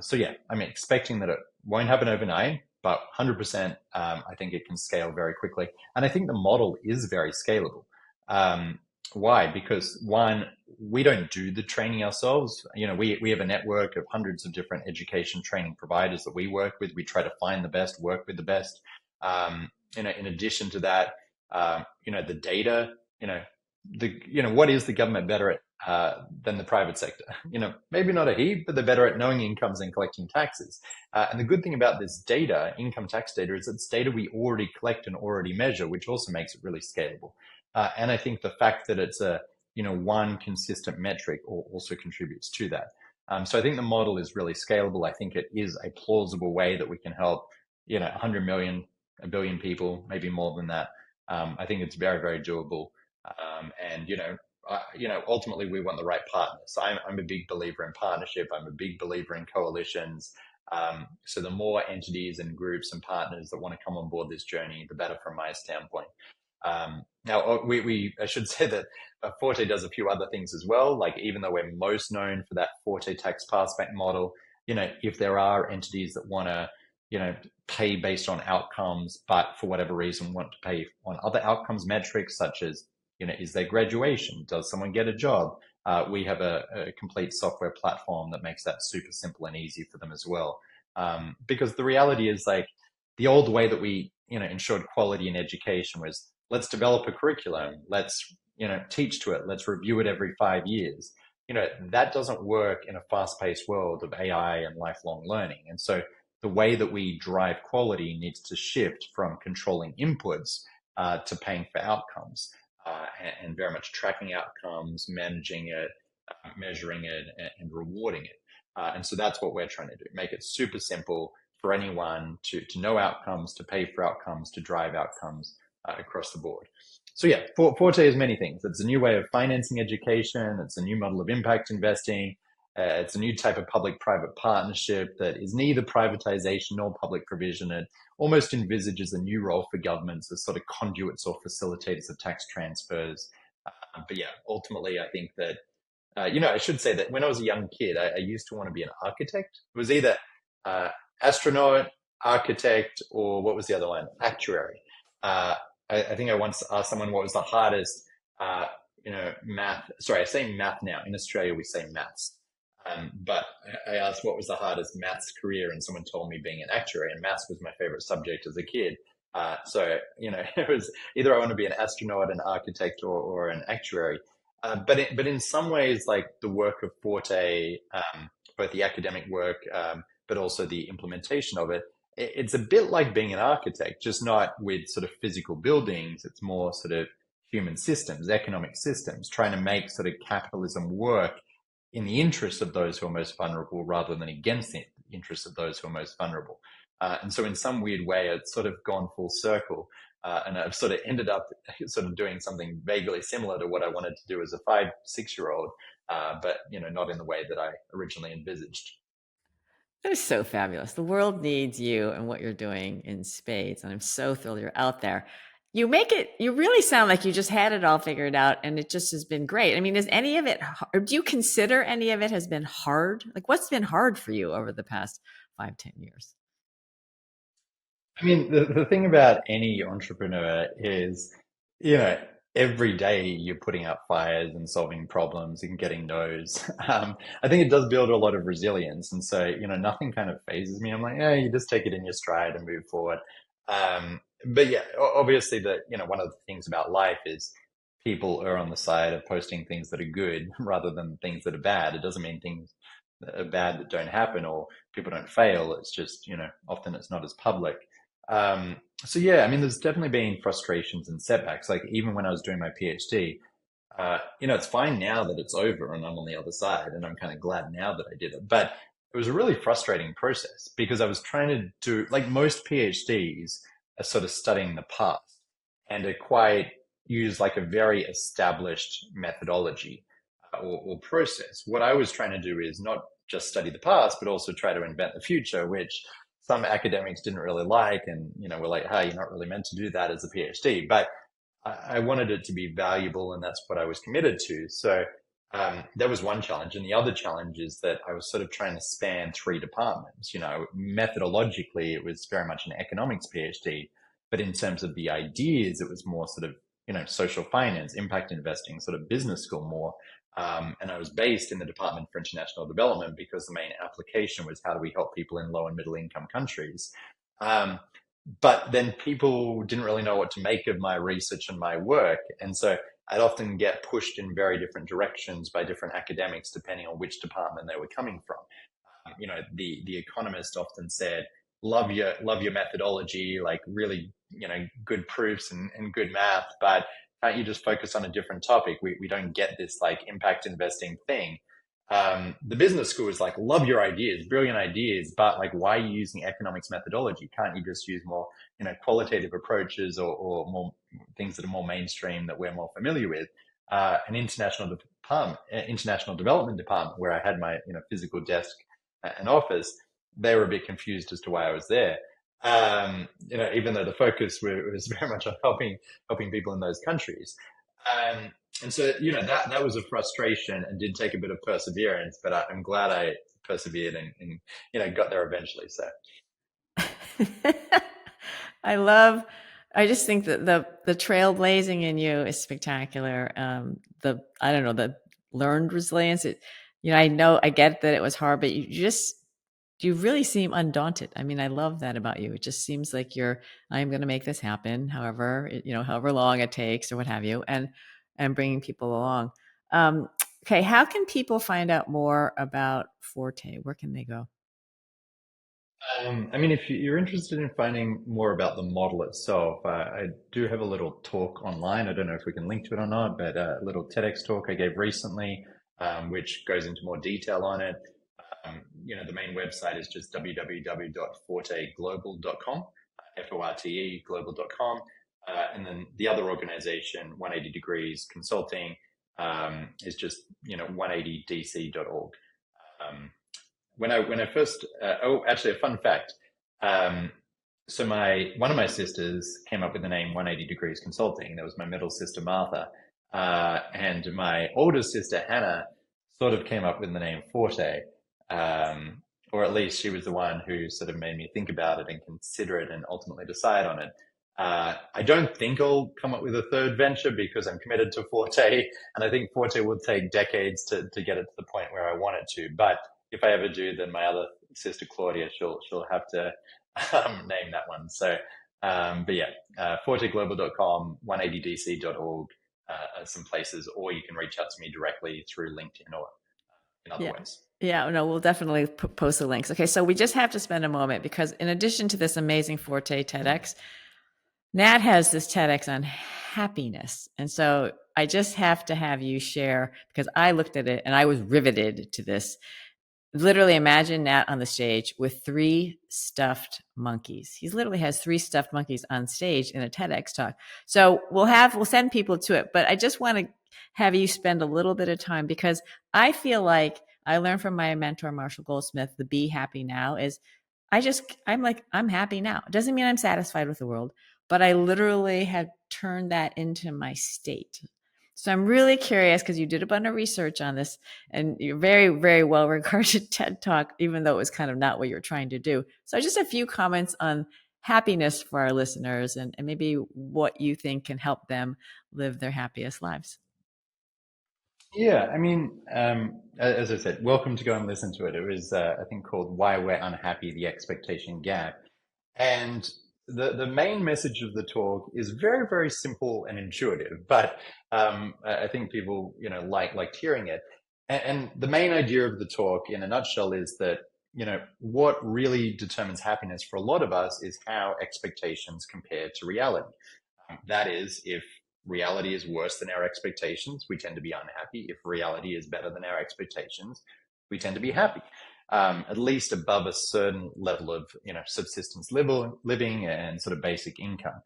So yeah, I'm expecting that it won't happen overnight, but 100%, I think it can scale very quickly. And I think the model is very scalable. Why? Because one, we don't do the training ourselves. We have a network of hundreds of different education training providers that we work with. We try to find the best, work with the best. In addition to that, the data, what is the government better at than the private sector. Maybe not a heap, but they're better at knowing incomes and collecting taxes. And the good thing about this data, income tax data, is it's data we already collect and already measure, which also makes it really scalable. And I think the fact that it's a one consistent metric also contributes to that. So I think the model is really scalable. I think it is a plausible way that we can help 100 million, a billion people, maybe more than that. I think it's very, very doable. And ultimately we want the right partners. So I'm a big believer in partnership. I'm a big believer in coalitions. So the more entities and groups and partners that want to come on board this journey, the better from my standpoint. Now, I should say that Forte does a few other things as well. Like, even though we're most known for that Forte tax passback model, if there are entities that want to, pay based on outcomes, but for whatever reason want to pay on other outcomes metrics, such as, is there graduation? Does someone get a job? We have a complete software platform that makes that super simple and easy for them as well. Because the reality is, like, the old way that we, ensured quality in education was, let's develop a curriculum, let's, teach to it, let's review it every 5 years. That doesn't work in a fast-paced world of AI and lifelong learning. And so the way that we drive quality needs to shift from controlling inputs to paying for outcomes, and very much tracking outcomes, managing it, measuring it, and rewarding it. And so that's what we're trying to do, make it super simple for anyone to know outcomes, to pay for outcomes, to drive outcomes across the board. So yeah, Forte is many things. It's a new way of financing education. It's a new model of impact investing. It's a new type of public-private partnership that is neither privatization nor public provision. It almost envisages a new role for governments as sort of conduits or facilitators of tax transfers. But yeah, ultimately, I think that, I should say that when I was a young kid, I used to want to be an architect. It was either astronaut, architect, or what was the other one? Actuary. I think I once asked someone what was the hardest, math. Sorry, I say math now. In Australia, we say maths. But I asked what was the hardest maths career, and someone told me being an actuary, and maths was my favorite subject as a kid. So, it was either I want to be an astronaut, an architect, or an actuary. But in some ways, like the work of Forte, both the academic work, but also the implementation of it, it's a bit like being an architect, just not with sort of physical buildings. It's more sort of human systems, economic systems, trying to make sort of capitalism work in the interest of those who are most vulnerable rather than against the interest of those who are most vulnerable. And so in some weird way, it's sort of gone full circle. And I've sort of ended up sort of doing something vaguely similar to what I wanted to do as a 5-6-year-old, but, not in the way that I originally envisaged. That is so fabulous. The world needs you and what you're doing in spades. And I'm so thrilled you're out there. You really sound like you just had it all figured out and it just has been great. I mean, is any of it, or do you consider any of it has been hard? Like, what's been hard for you over the past 5-10 years? I mean, the thing about any entrepreneur is, every day you're putting out fires and solving problems and getting no's. I think it does build a lot of resilience. And so, nothing kind of phases me. I'm like, yeah, you just take it in your stride and move forward. But yeah, obviously one of the things about life is people are on the side of posting things that are good rather than things that are bad. It doesn't mean things that are bad that don't happen or people don't fail. It's just, often it's not as public. So yeah, I mean, there's definitely been frustrations and setbacks. Like, even when I was doing my PhD, it's fine now that it's over and I'm on the other side, and I'm kind of glad now that I did it. But it was a really frustrating process because I was trying to do, like most PhDs are sort of studying the past and are quite use like a very established methodology or process. What I was trying to do is not just study the past, but also try to invent the future, which some academics didn't really like, and were like, "Hey, you're not really meant to do that as a PhD." But I wanted it to be valuable, and that's what I was committed to. So that was one challenge, and the other challenge is that I was sort of trying to span 3 departments. Methodologically, it was very much an economics PhD, but in terms of the ideas, it was more sort of social finance, impact investing, sort of business school more. And I was based in the Department for International Development because the main application was how do we help people in low and middle income countries. But then people didn't really know what to make of my research and my work. And so I'd often get pushed in very different directions by different academics, depending on which department they were coming from. The economist often said, love your methodology, like really, good proofs and good math, but can't you just focus on a different topic? We don't get this like impact investing thing. The business school is like, love your ideas, brilliant ideas, but like, why are you using economics methodology? Can't you just use more, qualitative approaches, or more things that are more mainstream that we're more familiar with? An international development department, where I had my, physical desk and office, they were a bit confused as to why I was there. Even though the focus was very much on helping people in those countries. And so, that was a frustration and did take a bit of perseverance, but I'm glad I persevered and got there eventually. So I just think that the trailblazing in you is spectacular. I don't know, the learned resilience. I get that it was hard, but you really seem undaunted. I mean, I love that about you. It just seems like I'm going to make this happen, however long it takes or what have you, and bringing people along. Okay. How can people find out more about Forte? Where can they go? if you're interested in finding more about the model itself, I do have a little talk online. I don't know if we can link to it or not, but a little TEDx talk I gave recently, which goes into more detail on it. The main website is just www.forteglobal.com, FORTE global.com. And then the other organization, 180 Degrees Consulting, is just, 180dc.org. When I first, actually, a fun fact. So one of my sisters came up with the name 180 Degrees Consulting. That was my middle sister, Martha. And my older sister, Hannah, sort of came up with the name Forte. Or at least she was the one who sort of made me think about it and consider it and ultimately decide on it. I don't think I'll come up with a third venture because I'm committed to Forte, and I think Forte will take decades to get it to the point where I want it to. But if I ever do, then my other sister, Claudia, she'll have to name that one. So, but yeah, forteglobal.com, 180dc.org, some places, or you can reach out to me directly through LinkedIn or in other ways. Yeah, no, we'll definitely post the links. Okay, so we just have to spend a moment because in addition to this amazing Forte TEDx, Nat has this TEDx on happiness. And so I just have to have you share, because I looked at it and I was riveted to this. Literally imagine Nat on the stage with 3 stuffed monkeys. He literally has 3 stuffed monkeys on stage in a TEDx talk. So we'll send people to it, but I just want to have you spend a little bit of time, because I feel like I learned from my mentor, Marshall Goldsmith, the Be Happy Now is I'm happy now. It doesn't mean I'm satisfied with the world, but I literally have turned that into my state. So I'm really curious, because you did a bunch of research on this and you're very, very well regarded TED Talk, even though it was kind of not what you're trying to do. So just a few comments on happiness for our listeners and maybe what you think can help them live their happiest lives. Yeah, as I said, welcome to go and listen to it. It was, I think, called Why We're Unhappy, the Expectation Gap. And the main message of the talk is very, very simple and intuitive, but I think people, liked hearing it. And the main idea of the talk in a nutshell is that, what really determines happiness for a lot of us is how expectations compare to reality. That is, if reality is worse than our expectations, we tend to be unhappy. If reality is better than our expectations, we tend to be happy. At least above a certain level of, subsistence living and sort of basic income,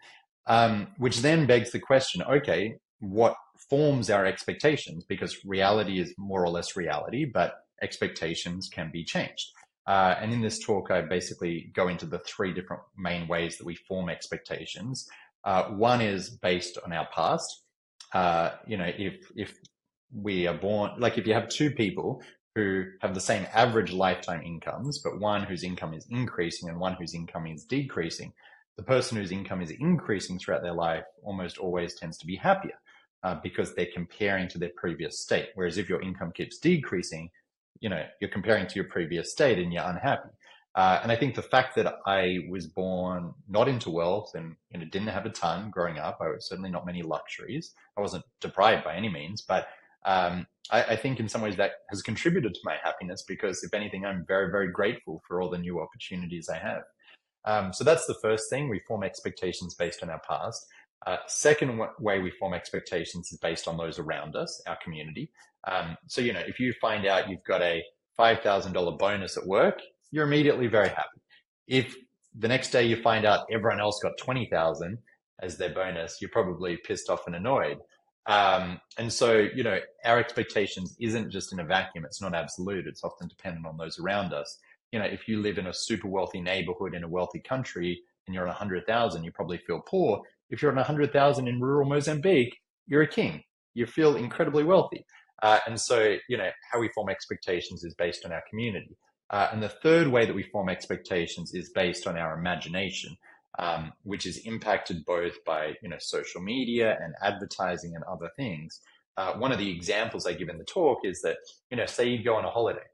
which then begs the question, okay, what forms our expectations? Because reality is more or less reality, but expectations can be changed. And in this talk, I basically go into the 3 different main ways that we form expectations. One is based on our past. If we are born, like if you have 2 people who have the same average lifetime incomes, but one whose income is increasing and one whose income is decreasing, the person whose income is increasing throughout their life almost always tends to be happier because they're comparing to their previous state. Whereas if your income keeps decreasing, you're comparing to your previous state and you're unhappy. And I think the fact that I was born not into wealth and didn't have a ton growing up, I was certainly not many luxuries. I wasn't deprived by any means, but I think in some ways that has contributed to my happiness because, if anything, I'm very, very grateful for all the new opportunities I have. So that's the first thing. We form expectations based on our past. Second way we form expectations is based on those around us, our community. So, if you find out you've got a $5,000 bonus at work, you're immediately very happy. If the next day you find out everyone else got 20,000 as their bonus, you're probably pissed off and annoyed. And so, our expectations isn't just in a vacuum. It's not absolute. It's often dependent on those around us. If you live in a super wealthy neighborhood in a wealthy country and you're on 100,000, you probably feel poor. If you're on 100,000 in rural Mozambique, you're a king. You feel incredibly wealthy. And so, how we form expectations is based on our community. And the third way that we form expectations is based on our imagination, which is impacted both by, social media and advertising and other things. One of the examples I give in the talk is that, say you go on a holiday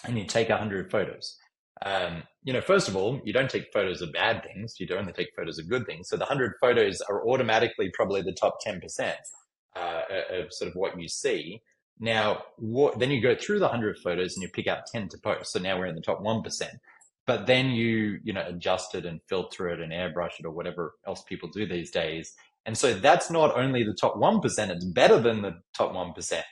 and you take 100 photos. First of all, you don't take photos of bad things. You only take photos of good things. So the 100 photos are automatically probably the top 10% of sort of what you see. Now, then you go through the 100 photos and you pick out 10 to post. So now we're in the top 1%. But then you adjust it and filter it and airbrush it or whatever else people do these days. And so that's not only the top 1%, it's better than the top 1%.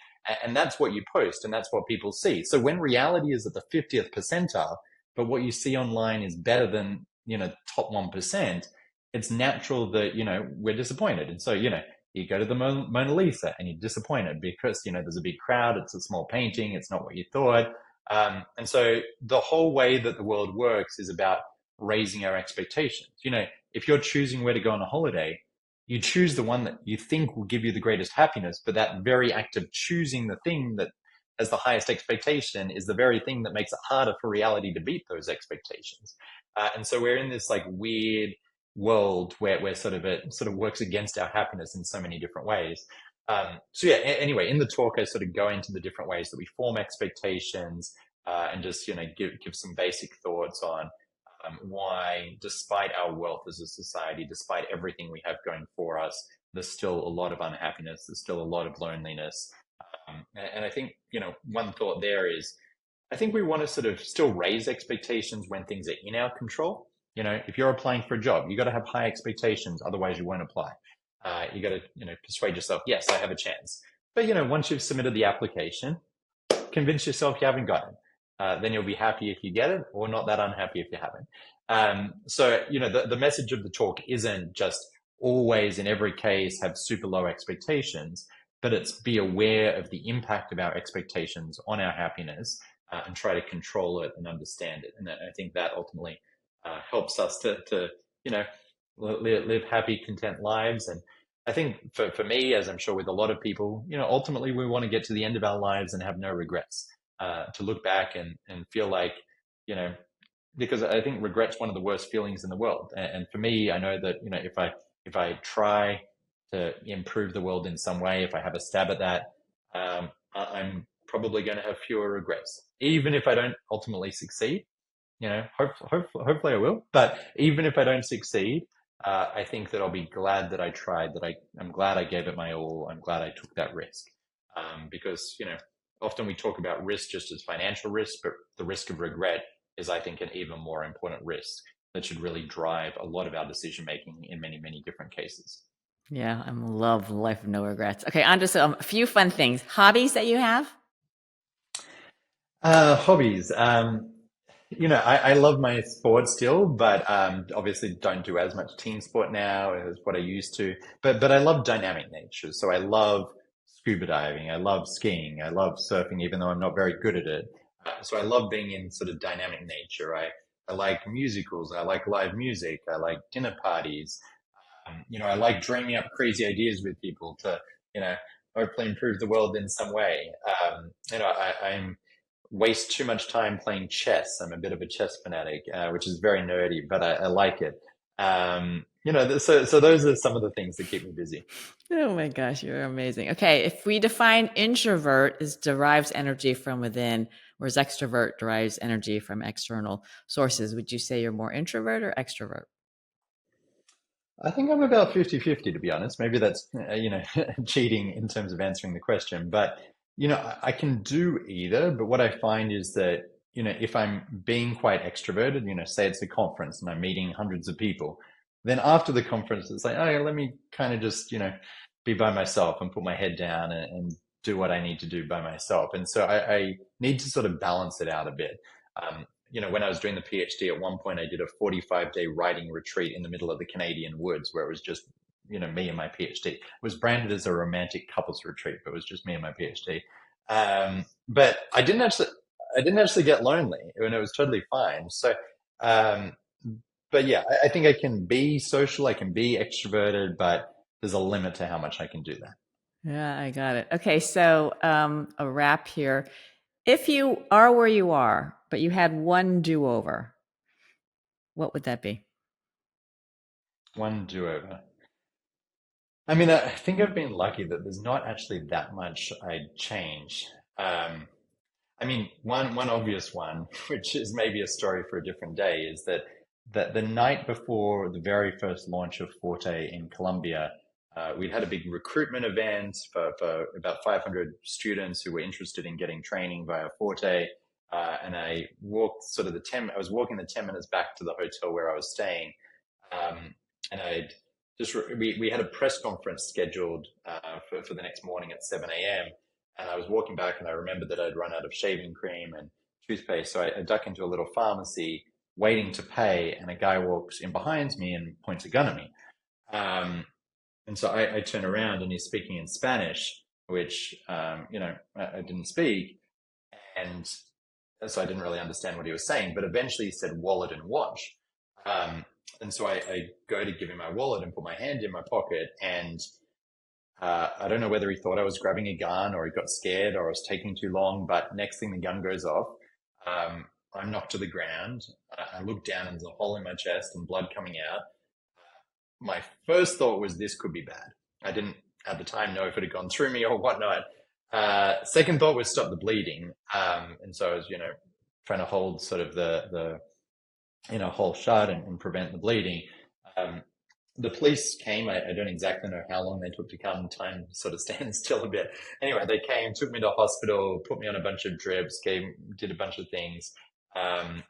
And that's what you post and that's what people see. So when reality is at the 50th percentile, but what you see online is better than, top 1%, it's natural that, we're disappointed. And so, you go to the Mona Lisa and you're disappointed because, there's a big crowd. It's a small painting. It's not what you thought. And so the whole way that the world works is about raising our expectations. If you're choosing where to go on a holiday, you choose the one that you think will give you the greatest happiness, but that very act of choosing the thing that has the highest expectation is the very thing that makes it harder for reality to beat those expectations. And so we're in this like weird world where it sort of works against our happiness in so many different ways. So yeah, anyway, in the talk, I sort of go into the different ways that we form expectations and just, give some basic thoughts on why, despite our wealth as a society, despite everything we have going for us, there's still a lot of unhappiness. There's still a lot of loneliness. And I think, one thought there is, I think we want to sort of still raise expectations when things are in our control. If you're applying for a job, you got to have high expectations. Otherwise you won't apply. You got to, persuade yourself, yes, I have a chance. But, once you've submitted the application, convince yourself you haven't got it. Then you'll be happy if you get it or not that unhappy if you haven't. So, the message of the talk isn't just always in every case have super low expectations, but it's be aware of the impact of our expectations on our happiness and try to control it and understand it. And I think that ultimately helps us to live happy, content lives. And I think for me, as I'm sure with a lot of people, ultimately we want to get to the end of our lives and have no regrets, to look back and feel like, because I think regret's one of the worst feelings in the world. And for me, I know that, if I try to improve the world in some way, if I have a stab at that, I'm probably going to have fewer regrets, even if I don't ultimately succeed. Hopefully I will. But even if I don't succeed, I think that I'll be glad that I tried, I'm glad I gave it my all. I'm glad I took that risk. Because, often we talk about risk just as financial risk, but the risk of regret is, I think, an even more important risk that should really drive a lot of our decision making in many, many different cases. Yeah, I love life of no regrets. Okay, on to a few fun things. Hobbies that you have? Hobbies. I love my sport still, but obviously don't do as much team sport now as what I used to. But I love dynamic nature. So I love scuba diving. I love skiing. I love surfing, even though I'm not very good at it. So I love being in sort of dynamic nature. I like musicals. I like live music. I like dinner parties. I like dreaming up crazy ideas with people to, hopefully improve the world in some way. I'm waste too much time playing chess. I'm a bit of a chess fanatic, which is very nerdy, but I like it. So those are some of the things that keep me busy. Oh my gosh, you're amazing. Okay, if we define introvert as derives energy from within, whereas extrovert derives energy from external sources. Would you say you're more introvert or extrovert? I think I'm about 50-50, to be honest. Maybe that's, cheating in terms of answering the question. But, I can do either. But what I find is that, if I'm being quite extroverted, say it's a conference and I'm meeting hundreds of people, then after the conference, it's like, oh, yeah, let me kind of just, be by myself and put my head down and do what I need to do by myself. And so I need to sort of balance it out a bit. When I was doing the PhD, at one point I did a 45-day writing retreat in the middle of the Canadian woods where it was just, me and my PhD. It was branded as a romantic couples retreat, but it was just me and my PhD. But I didn't actually get lonely, and it was totally fine. So, um, but yeah, I think I can be social, I can be extroverted, but there's a limit to how much I can do that. Yeah, I got it. Okay, so a wrap here. If you are where you are, but you had one do-over, what would that be? One do-over. I mean, I think I've been lucky that there's not actually that much I'd change. Um, I mean, one obvious one, which is maybe a story for a different day, is that the night before the very first launch of Forte in Colombia, we'd had a big recruitment event for about 500 students who were interested in getting training via Forte. And I walked sort of I was walking the 10 minutes back to the hotel where I was staying. Um, and we had a press conference scheduled for the next morning at 7 a.m. And I was walking back and I remembered that I'd run out of shaving cream and toothpaste. So I duck into a little pharmacy waiting to pay. And a guy walks in behind me and points a gun at me. Um, and so I turn around and he's speaking in Spanish, which, I didn't speak. And so I didn't really understand what he was saying. But eventually he said wallet and watch. Um, and so I go to give him my wallet and put my hand in my pocket. And I don't know whether he thought I was grabbing a gun or he got scared or I was taking too long. But next thing the gun goes off, I'm knocked to the ground. I look down and there's a hole in my chest and blood coming out. My first thought was this could be bad. I didn't at the time know if it had gone through me or whatnot. Second thought was stop the bleeding. And so I was, trying to hold sort of the hole shut and prevent the bleeding. Um, the police came. I don't exactly know how long they took to come. Time sort of stands still a bit. Anyway, they came, took me to hospital, put me on a bunch of drips, did a bunch of things. Um,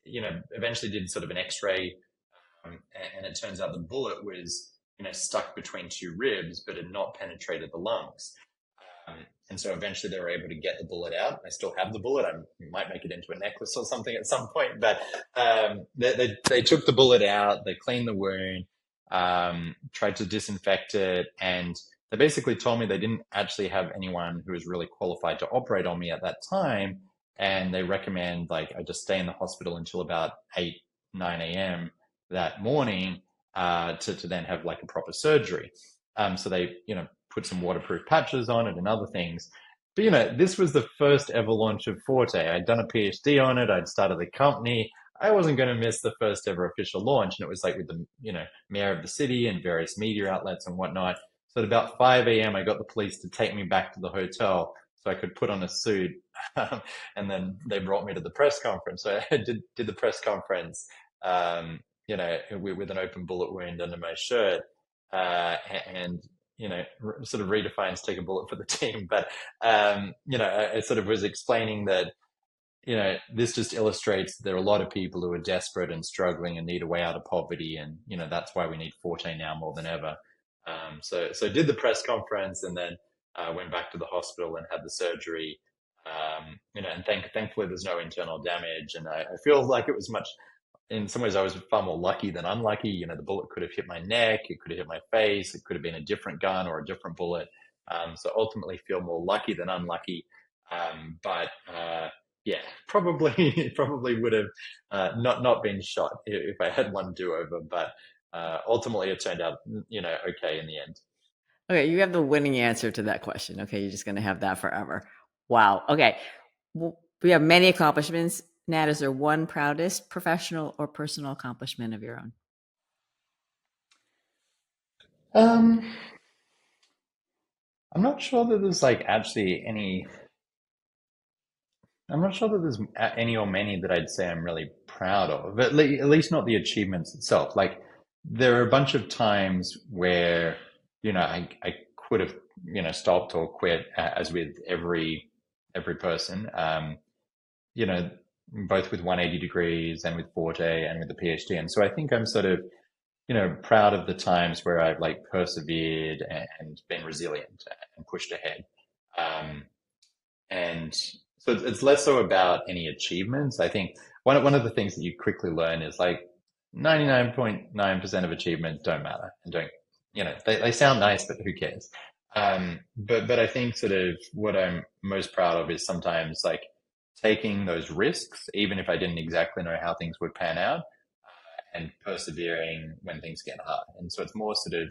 Eventually did sort of an X-ray, and it turns out the bullet was, stuck between two ribs, but had not penetrated the lungs. Um, and so eventually they were able to get the bullet out. I still have the bullet. I might make it into a necklace or something at some point. But they took the bullet out. They cleaned the wound, tried to disinfect it, and they basically told me they didn't actually have anyone who was really qualified to operate on me at that time. And they recommend like I just stay in the hospital until about 8, 9 a.m. that morning to then have like a proper surgery. So they, put some waterproof patches on it and other things. But, this was the first ever launch of Forte. I'd done a PhD on it. I'd started the company. I wasn't going to miss the first ever official launch. And it was like with the, mayor of the city and various media outlets and whatnot. So at about 5 a.m., I got the police to take me back to the hotel so I could put on a suit. And then they brought me to the press conference. So I did the press conference, with an open bullet wound under my shirt. And sort of redefines take a bullet for the team. But, I sort of was explaining that, this just illustrates there are a lot of people who are desperate and struggling and need a way out of poverty. And, that's why we need Forte now more than ever. So did the press conference and then went back to the hospital and had the surgery. And thankfully there's no internal damage. And I feel like it was in some ways I was far more lucky than unlucky. The bullet could have hit my neck, it could have hit my face, it could have been a different gun or a different bullet. So ultimately feel more lucky than unlucky. But yeah, probably would have not been shot if I had one do-over. But ultimately it turned out, okay in the end. Okay, you have the winning answer to that question. Okay, you're just going to have that forever. Wow. Okay. Well, we have many accomplishments. Nat, is there one proudest professional or personal accomplishment of your own? Um, I'm not sure that there's like actually any I'm not sure that there's any or many that I'd say I'm really proud of, at least not the achievements itself. Like there are a bunch of times where, I could have, stopped or quit, as with every person, you know, both with 180 degrees and with Forte and with the PhD. And so I think I'm sort of, proud of the times where I've like persevered and been resilient and pushed ahead. Um, and so it's less so about any achievements. I think one of the things that you quickly learn is like 99.9% of achievements don't matter and don't, they sound nice, but who cares? But I think sort of what I'm most proud of is sometimes like taking those risks, even if I didn't exactly know how things would pan out, and persevering when things get hard. And so it's more sort of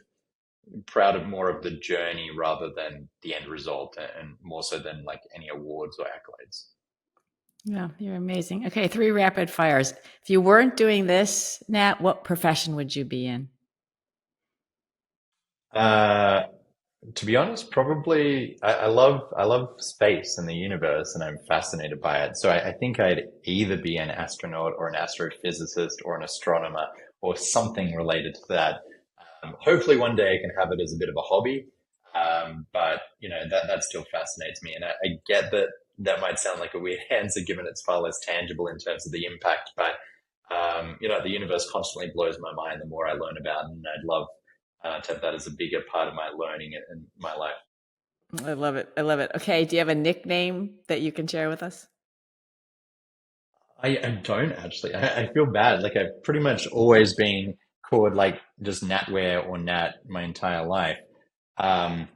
proud of more of the journey rather than the end result, and more so than like any awards or accolades. Yeah, you're amazing. Okay, 3 rapid fires. If you weren't doing this, Nat, what profession would you be in? Uh, to be honest, probably I love space and the universe, and I'm fascinated by it. So I think I'd either be an astronaut or an astrophysicist or an astronomer or something related to that. Hopefully, one day I can have it as a bit of a hobby, but that still fascinates me, and I get that that might sound like a weird answer given it's far less tangible in terms of the impact, but the universe constantly blows my mind the more I learn about it, and I'd love to have that as a bigger part of my learning in my life. I love it. I love it. Okay, do you have a nickname that you can share with us? I don't actually. I feel bad. Like I've pretty much always been called like just Nat Ware or Nat my entire life. Um,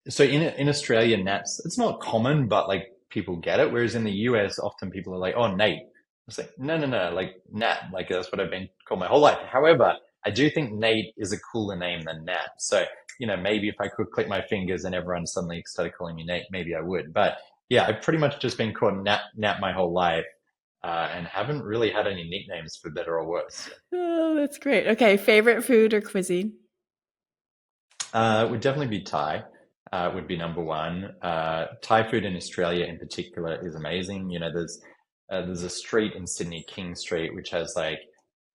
so in Australia, Nats, it's not common, but like people get it. Whereas in the US, often people are like, "Oh, Nate." It's like, no, no, no, like Nat. Like that's what I've been called my whole life. However, I do think Nate is a cooler name than Nat. So maybe if I could click my fingers and everyone suddenly started calling me Nate, maybe I would. But yeah, I've pretty much just been called Nat my whole life, and haven't really had any nicknames for better or worse. Oh, that's great. Okay, favorite food or cuisine? It would definitely be Thai. Would be number one. Thai food in Australia, in particular, is amazing. There's a street in Sydney, King Street, which has like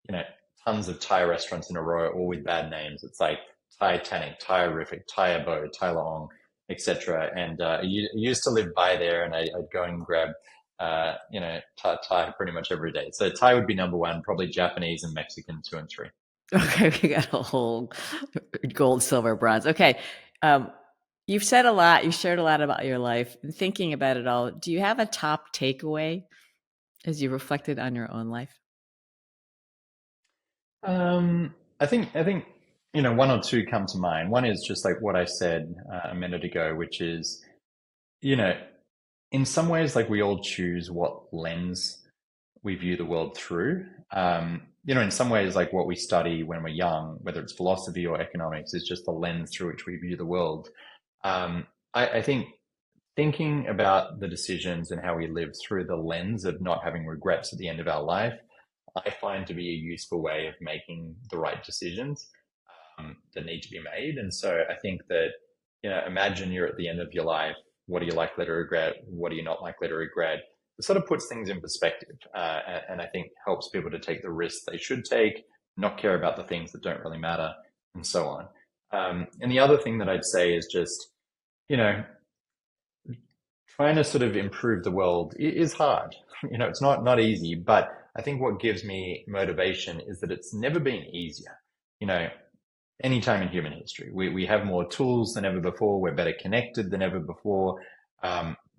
you know tons of Thai restaurants in a row, all with bad names. It's like Thai Tanic, Thai Horrific, Thai Abode, Thai Long, etc. And I used to live by there, and I'd go and grab Thai pretty much every day. So Thai would be number one, probably Japanese and Mexican two and three. Okay, we got a whole gold, silver, bronze. Okay. Um, you've said a lot, you shared a lot about your life. And thinking about it all, do you have a top takeaway as you reflected on your own life? I think one or two come to mind. One is just like what I said a minute ago, which is you know in some ways like we all choose what lens we view the world through. In some ways like what we study when we're young, whether it's philosophy or economics, is just the lens through which we view the world. I think thinking about the decisions and how we live through the lens of not having regrets at the end of our life, I find to be a useful way of making the right decisions that need to be made. And so I think that, imagine you're at the end of your life. What are you likely to regret? What are you not likely to regret? It sort of puts things in perspective, and I think helps people to take the risks they should take, not care about the things that don't really matter, and so on. And the other thing that I'd say is just, you know, trying to sort of improve the world is hard. It's not easy, but I think what gives me motivation is that it's never been easier. You know, any time in human history, we have more tools than ever before. We're better connected than ever before.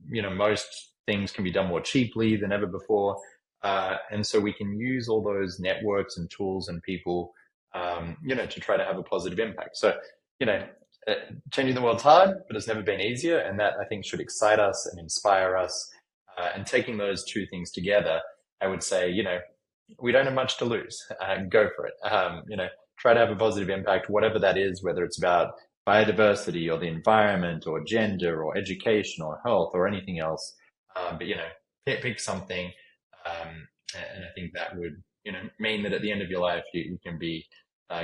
Most things can be done more cheaply than ever before. And so we can use all those networks and tools and people, to try to have a positive impact. So, you know, uh, changing the world's hard, but it's never been easier. And that I think should excite us and inspire us. And taking those two things together, I would say, we don't have much to lose. Go for it. Try to have a positive impact, whatever that is, whether it's about biodiversity or the environment or gender or education or health or anything else. But pick something, and I think that would mean that at the end of your life you can be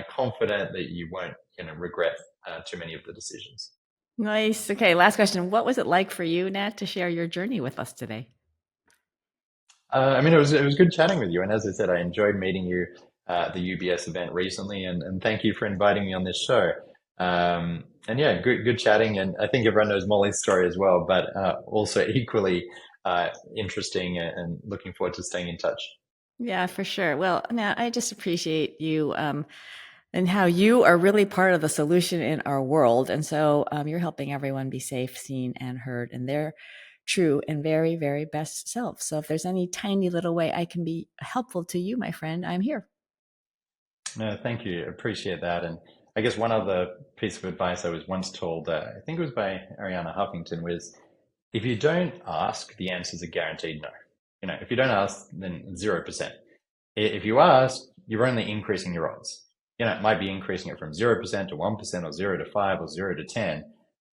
confident that you won't regret too many of the decisions. Nice. Okay, last question. What was it like for you, Nat, to share your journey with us today? I mean, it was good chatting with you. And as I said, I enjoyed meeting you at the UBS event recently. And thank you for inviting me on this show. And yeah, good chatting. And I think everyone knows Molly's story as well, but also equally interesting and looking forward to staying in touch. Yeah, for sure. Well, Nat, I just appreciate you and how you are really part of the solution in our world. And so you're helping everyone be safe, seen, and heard in their true and very, very best self. So if there's any tiny little way I can be helpful to you, my friend, I'm here. No, thank you. Appreciate that. And I guess one other piece of advice I was once told, I think it was by Ariana Huffington, was if you don't ask, the answer's a guaranteed no. If you don't ask, then 0%. If you ask, you're only increasing your odds. It might be increasing it from 0% to 1% or 0 to 5 or 0 to 10,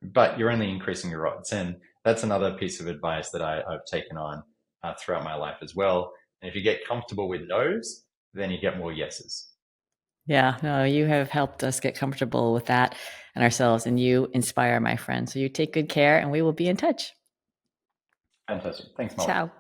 but you're only increasing your odds. And that's another piece of advice that I've taken on throughout my life as well. And if you get comfortable with no's, then you get more yeses. Yeah, no, you have helped us get comfortable with that and ourselves, and you inspire my friend. So you take good care, and we will be in touch. Fantastic. Thanks, Molly. Ciao.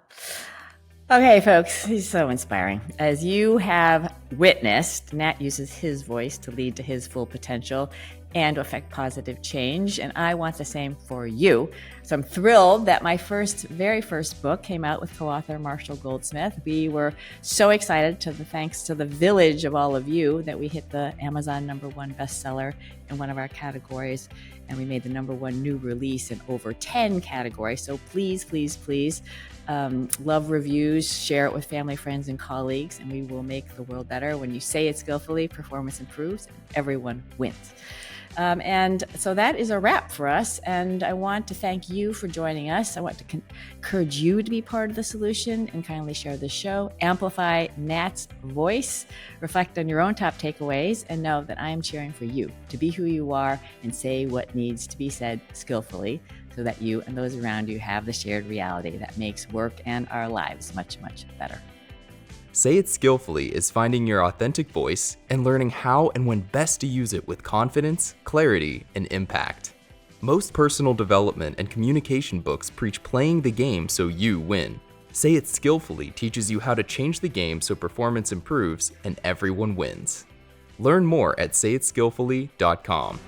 Okay, folks, he's so inspiring. As you have witnessed, Nat uses his voice to lead to his full potential and to affect positive change. And I want the same for you. So I'm thrilled that my very first book came out with co-author Marshall Goldsmith. We were so excited, thanks to the village of all of you, that we hit the Amazon #1 bestseller in one of our categories. And we made the #1 new release in over 10 categories. So please, please, please, love reviews, share it with family, friends, and colleagues, and we will make the world better. When you say it skillfully, performance improves, and everyone wins. And so that is a wrap for us. And I want to thank you for joining us. I want to encourage you to be part of the solution and kindly share the show. Amplify Nat's voice, reflect on your own top takeaways, and know that I am cheering for you to be who you are and say what needs to be said skillfully so that you and those around you have the shared reality that makes work and our lives much, much better. Say It Skillfully is finding your authentic voice and learning how and when best to use it with confidence, clarity, and impact. Most personal development and communication books preach playing the game so you win. Say It Skillfully teaches you how to change the game so performance improves and everyone wins. Learn more at sayitskillfully.com.